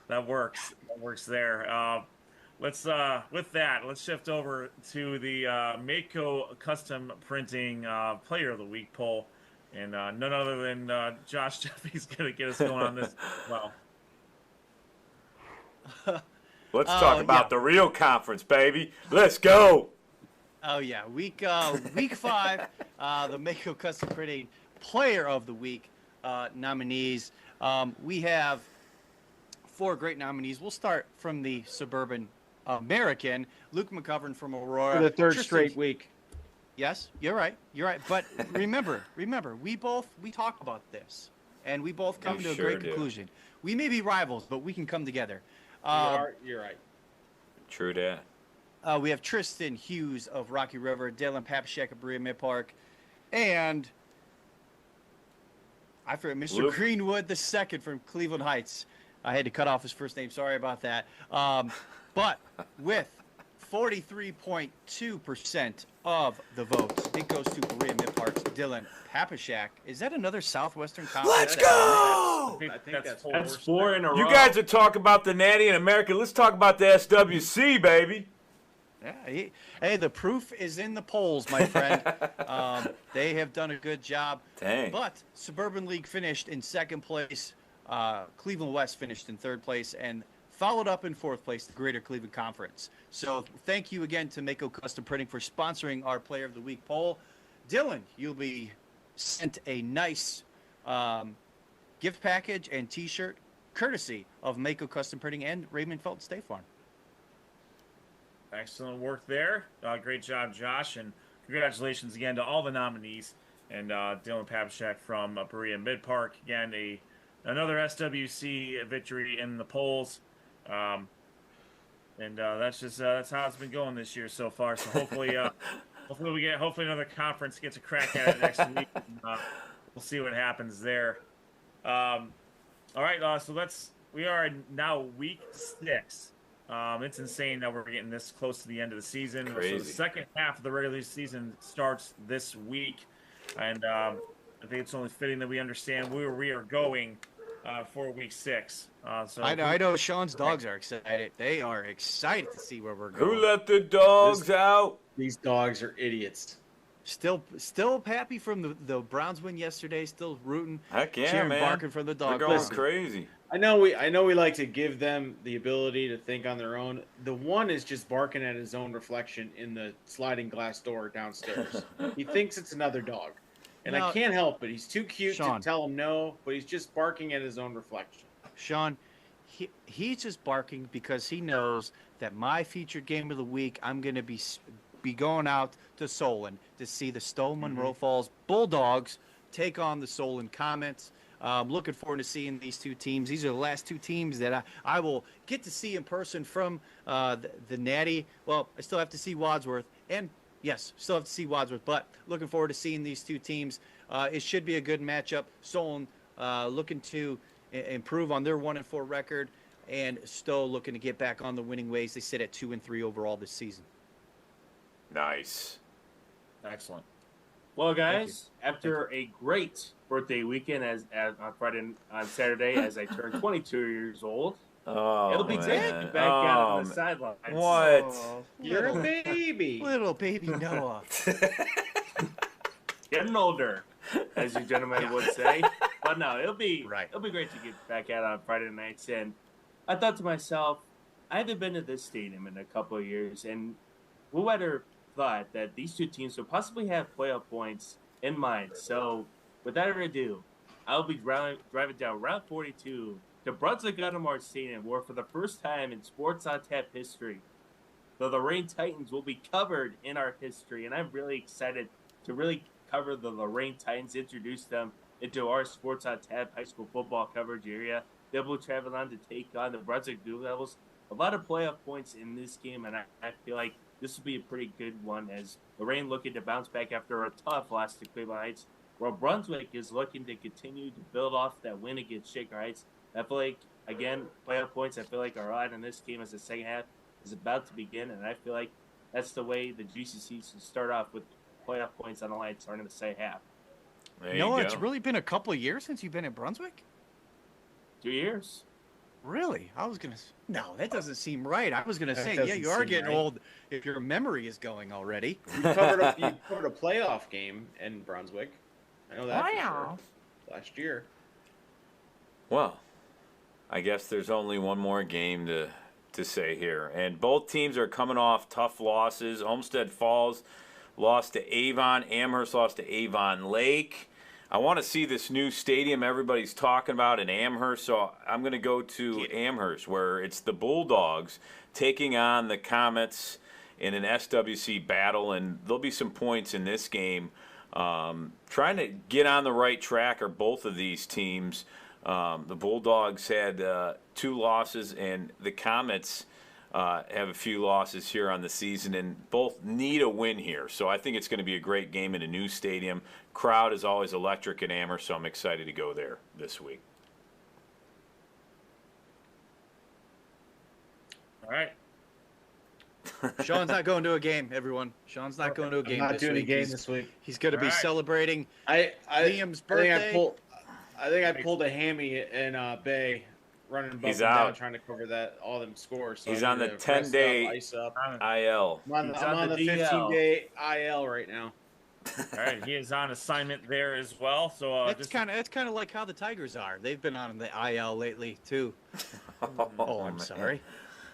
that works. That works there. Let's shift over to the Mehco Custom Printing Player of the Week poll, and none other than Josh Jeffy's going to get us going on this as well. Let's talk about the real conference, baby. Let's go. Oh yeah, week 5, the Mehco Custom Printing Player of the Week nominees. We have 4 great nominees. We'll start from the Suburban American, Luke McGovern from Aurora. For the third straight week. Yes, you're right. But remember, we talk about this, and we both come to a great conclusion. We may be rivals, but we can come together. You're right. True that. We have Tristan Hughes of Rocky River, Dylan Papashek of Berea Mid Park, And I forget Mr. Luke. Greenwood the second from Cleveland Heights. I had to cut off his first name. Sorry about that. But with 43.2% of the votes, it goes to Berea Mid-Park's Dylan Papashak. Is that another Southwestern Conference? Let's go! I think That's 4 in a row. You guys are talking about the Natty in America. Let's talk about the SWC, baby. Yeah, hey, the proof is in the polls, my friend. They have done a good job. Dang. But Suburban League finished in second place. Cleveland West finished in third place, and followed up in fourth place, the Greater Cleveland Conference. So thank you again to Mehco Custom Printing for sponsoring our Player of the Week poll. Dylan, you'll be sent a nice gift package and T-shirt courtesy of Mehco Custom Printing and Raymond Felton State Farm. Excellent work there. Great job, Josh, and congratulations again to all the nominees. And Dylan Papashak from Berea Mid-Park. Again, another SWC victory in the polls. And that's how it's been going this year so far. So hopefully hopefully another conference gets a crack at it next week. And, we'll see what happens there. All right, so we are now week 6. It's insane that we're getting this close to the end of the season. Crazy. So the second half of the regular season starts this week, and I think it's only fitting that we understand where we are going for week 6. So I know Sean's dogs are excited. They are excited to see where we're going. Who let the dogs out? These dogs are idiots. Still happy from the Browns win yesterday. Still rooting, Heck yeah, cheering, man. barking for the dogs. They're going crazy. I know we like to give them the ability to think on their own. The one is just barking at his own reflection in the sliding glass door downstairs. He thinks it's another dog. And I can't help it. He's too cute Sean, to tell him no, but he's just barking at his own reflection. Sean, he's just barking because he knows that my featured game of the week, I'm going to be going out to Solon to see the Stowe Monroe Falls Bulldogs take on the Solon Comets. Looking forward to seeing these two teams. These are the last two teams that I will get to see in person from the Natty. Well, I still have to see Wadsworth, and yes, still have to see Wadsworth, but looking forward to seeing these two teams. It should be a good matchup. Solon looking to improve on their 1-4 record, and Stowe looking to get back on the winning ways. They sit at 2-3 overall this season. Nice. excellent. Well, guys, after a great birthday weekend as on Saturday, as I turned 22 years old, it'll be great to be back out on the sidelines. What? Oh, You're a baby. Little baby Noah. Getting older, as you gentlemen would say. But no, it'll be Right. It'll be great to get back out on Friday nights. And I thought to myself, I haven't been to this stadium in a couple of years, and who would have thought that these two teams would possibly have playoff points in mind? So, without further ado, I'll be driving down Route 42 to Brunswick-Gunnemar Stadium, where for the first time in Sports on Tap history, the Lorraine Titans will be covered in our history, and I'm really excited to really cover the Lorraine Titans, introduce them into our Sports on Tap high school football coverage area. They'll be traveling on to take on the Brunswick Blue Devils. A lot of playoff points in this game, and I feel like this will be a pretty good one, as Lorraine looking to bounce back after a tough loss to Cleveland Heights, while Brunswick is looking to continue to build off that win against Shaker Heights. I feel like, again, playoff points I feel like are on in this game as the second half is about to begin, and I feel like that's the way the GCC should start off, with playoff points on the line starting in the second half. There you Noah, go. it's really been a couple of years since you've been in Brunswick? 2 years. Really? I was going to... No, that doesn't seem right. I was going to That say, doesn't you are seem getting right. old if your memory is going already. You covered a playoff game in Brunswick. I know that for sure. Last year. Well, I guess there's only one more game to say here. And both teams are coming off tough losses. Olmsted Falls lost to Avon. Amherst lost to Avon Lake. I want to see this new stadium everybody's talking about in Amherst, so I'm going to go to Amherst, where it's the Bulldogs taking on the Comets in an SWC battle, and there'll be some points in this game. Trying to get on the right track are both of these teams. The Bulldogs had 2 losses, and the Comets have a few losses here on the season, and both need a win here. So I think it's going to be a great game in a new stadium. Crowd is always electric at Amherst, so I'm excited to go there this week. All right. Sean's not going to a game, everyone. Sean's not going to a game I'm not this doing week. a game this week. He's going to be celebrating Liam's birthday. I think I pulled a hammy in Bay, running above He's and down, out. trying to cover all them scores. So He's I on need the to rest 10-day up, ice up. IL. I'm on the 15-day IL right now. All right, he is on assignment there as well. So It's kind of like how the Tigers are. They've been on the IL lately too. I'm sorry.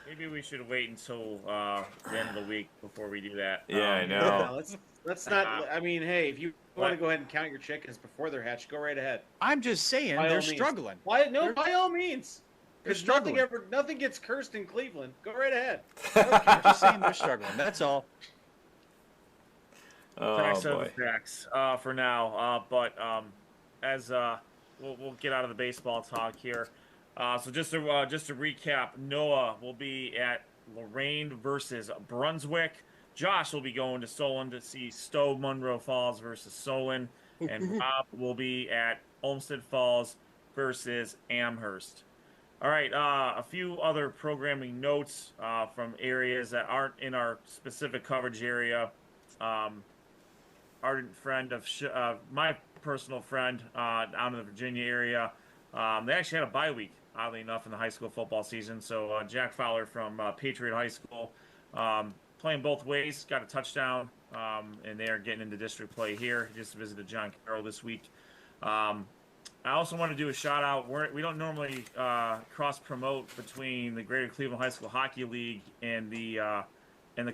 Maybe we should wait until the end of the week before we do that. Yeah, I know. No, let's not. I mean, hey, if you want to go ahead and count your chickens before they're hatched, go right ahead. I'm just saying By all they're means. struggling. Why? No, by all means. They're Because struggling. nothing gets cursed in Cleveland. Go right ahead. I'm just saying they're struggling. That's all. Facts Oh, are boy. the facts for now. But as we'll get out of the baseball talk here. So just to recap, Noah will be at Lorraine versus Brunswick. Josh will be going to Solon to see Stowe Monroe Falls versus Solon, and Rob will be at Olmsted Falls versus Amherst. All right, a few other programming notes from areas that aren't in our specific coverage area. Ardent friend of my personal friend out in the Virginia area. They actually had a bye week, oddly enough, in the high school football season. So Jack Fowler from Patriot High School, playing both ways, got a touchdown, and they are getting into district play here. He just visited John Carroll this week. I also want to do a shout out. We don't normally cross promote between the Greater Cleveland High School Hockey League and the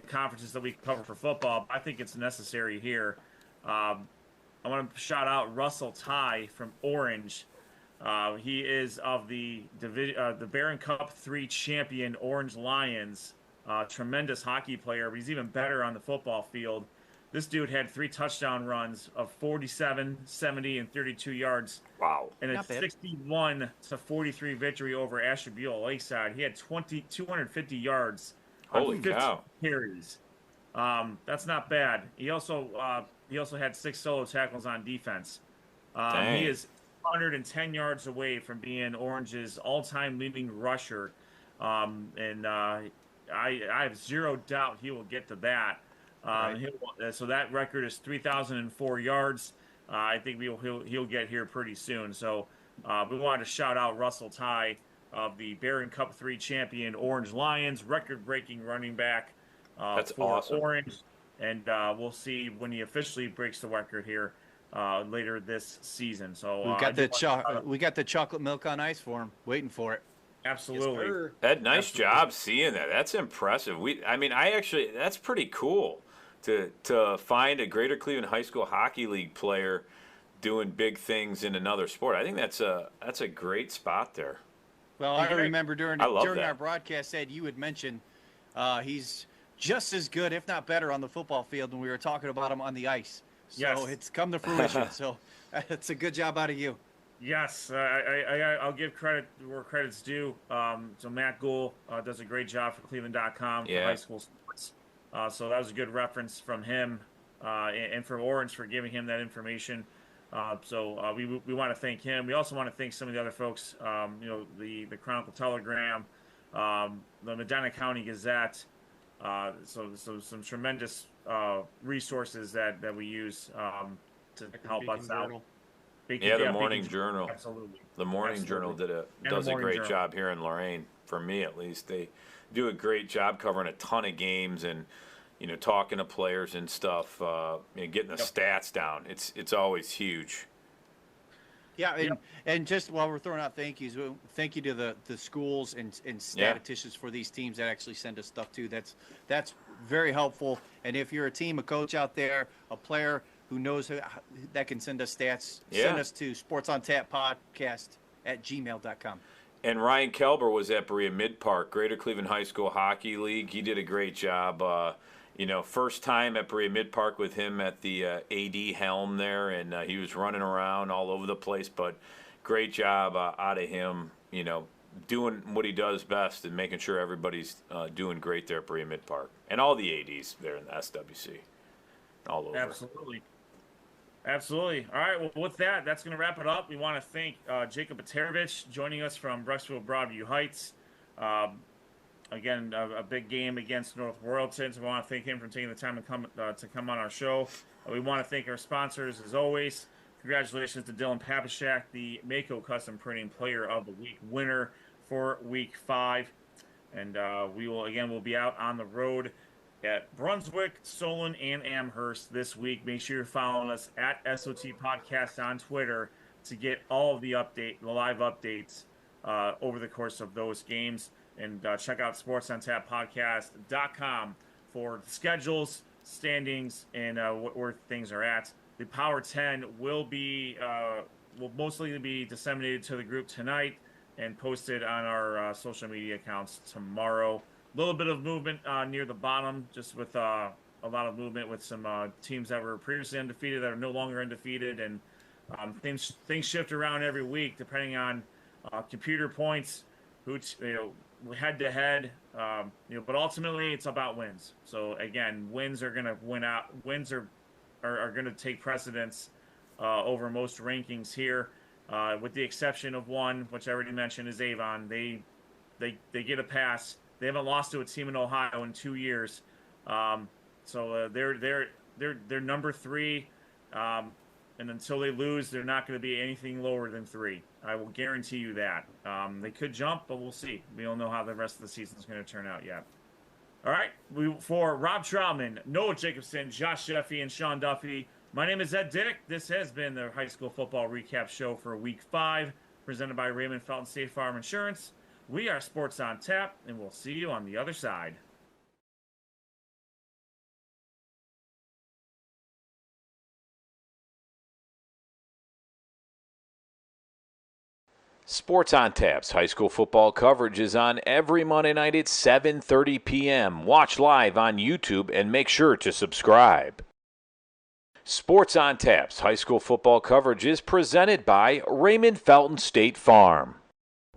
conferences that we cover for football. I think it's necessary here. I want to shout out Russell Ty from Orange. He is of the Barron Cup 3 champion Orange Lions. Tremendous hockey player, but he's even better on the football field. This dude had 3 touchdown runs of 47, 70, and 32 yards. Wow. And a Not bad. 61-43 victory over Ashtabula Lakeside. He had 250 yards. Holy on 15 cow. carries. That's not bad. He also had 6 solo tackles on defense. Dang. He is 110 yards away from being Orange's all-time leading rusher, and I have zero doubt he will get to that. So that record is 3,004 yards. I think he'll get here pretty soon. So we wanted to shout out Russell Ty of the Barron Cup 3 champion Orange Lions, record-breaking running back That's for awesome. Orange. And we'll see when he officially breaks the record here later this season. So we got the chocolate milk on ice for him, waiting for it. absolutely. Ed, nice job seeing that. That's impressive. That's pretty cool to find a Greater Cleveland High School Hockey League player doing big things in another sport. I think that's a great spot there. Well, I remember during I love that. our broadcast, Ed, you had mentioned he's just as good, if not better, on the football field when we were talking about him on the ice. So Yes. it's come to fruition. So it's a good job out of you. Yes, I'll give credit where credit's due. So Matt Gould does a great job for Cleveland.com for Yeah. high school sports. So that was a good reference from him and from Orange for giving him that information. So we want to thank him. We also want to thank some of the other folks, the Chronicle Telegram, the Medina County Gazette. So some tremendous resources that we use to help us out. The Morning Journal. Absolutely. The Morning Journal does a great job here in Lorraine, for me at least. They do a great job covering a ton of games and talking to players and stuff, getting the stats down. It's always huge. Yeah, and just while we're throwing out thank yous, thank you to the schools and statisticians for these teams that actually send us stuff too. That's very helpful. And if you're a team, a coach out there, a player who knows that can send us stats, send us to sportsontap@gmail.com. And Ryan Kelber was at Berea Mid Park, Greater Cleveland High School Hockey League. He did a great job. First time at Berea Mid Park with him at the AD helm there, and he was running around all over the place. But great job out of him, doing what he does best and making sure everybody's doing great there at Berea Mid Park. And all the ADs there in the SWC. All over. Absolutely. Absolutely. All right, well, with that, that's going to wrap it up. We want to thank Jacob Eterovich joining us from Brecksville, Broadview Heights. Again, a big game against North Royalton. So we want to thank him for taking the time to come on our show. We want to thank our sponsors, as always. Congratulations to Dylan Papashak, the Mehco Custom Printing Player of the Week winner for Week 5. And we'll be out on the road at Brunswick, Solon, and Amherst this week. Make sure you're following us at SOT Podcast on Twitter to get all of the live updates over the course of those games. And check out sportsontap.podcast.com for schedules, standings, and where things are at. The Power 10 will mostly be disseminated to the group tonight and posted on our social media accounts tomorrow. A little bit of movement near the bottom, just with a lot of movement with some teams that were previously undefeated that are no longer undefeated, and things shift around every week depending on computer points, head to head. But ultimately it's about wins. So again, wins are going to win out. Wins are going to take precedence over most rankings here, with the exception of one, which I already mentioned, is Avon. They get a pass. They haven't lost to a team in Ohio in 2 years, so they're number 3, and until they lose, they're not going to be anything lower than 3. I will guarantee you that. They could jump, but we'll see. We don't know how the rest of the season is going to turn out yet. All right, for Rob Troutman, Noah Jacobson, Josh Jeffy, and Sean Duffy, my name is Ed Dick. This has been the High School Football Recap Show for Week 5, presented by Raymond Felton State Farm Insurance. We are Sports on Tap, and we'll see you on the other side. Sports on Tap's high school football coverage is on every Monday night at 7:30 p.m. Watch live on YouTube and make sure to subscribe. Sports on Tap's high school football coverage is presented by Raymond Felton State Farm.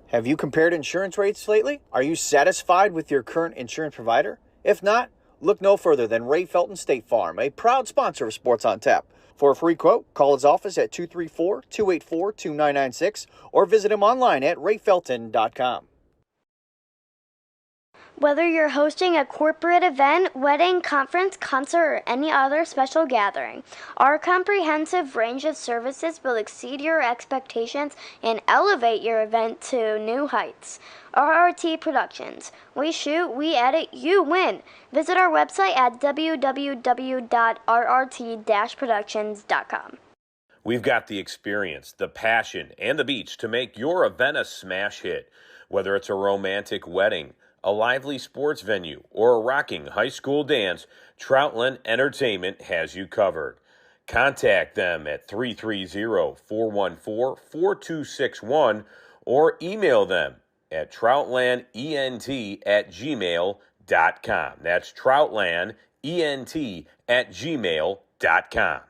Have you compared insurance rates lately? Are you satisfied with your current insurance provider? If not, look no further than Ray Felton State Farm, a proud sponsor of Sports on Tap. For a free quote, call his office at 234-284-2996 or visit him online at rayfelton.com. Whether you're hosting a corporate event, wedding, conference, concert, or any other special gathering, our comprehensive range of services will exceed your expectations and elevate your event to new heights. RRT Productions. We shoot, we edit, you win. Visit our website at www.rrt-productions.com. We've got the experience, the passion, and the beach to make your event a smash hit. Whether it's a romantic wedding, a lively sports venue, or a rocking high school dance, Troutland Entertainment has you covered. Contact them at 330-414-4261 or email them at troutlandent@gmail.com. That's troutlandent@gmail.com.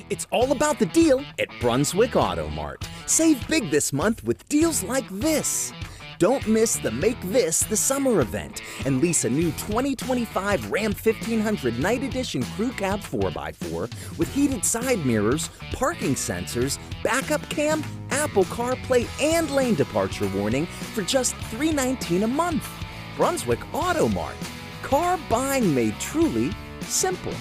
It's all about the deal at Brunswick Auto Mart. Save big this month with deals like this. Don't miss the Make This the Summer event and lease a new 2025 Ram 1500 Night Edition Crew Cab 4x4 with heated side mirrors, parking sensors, backup cam, Apple CarPlay, and lane departure warning for just $319 a month. Brunswick Auto Mart. Car buying made truly simple.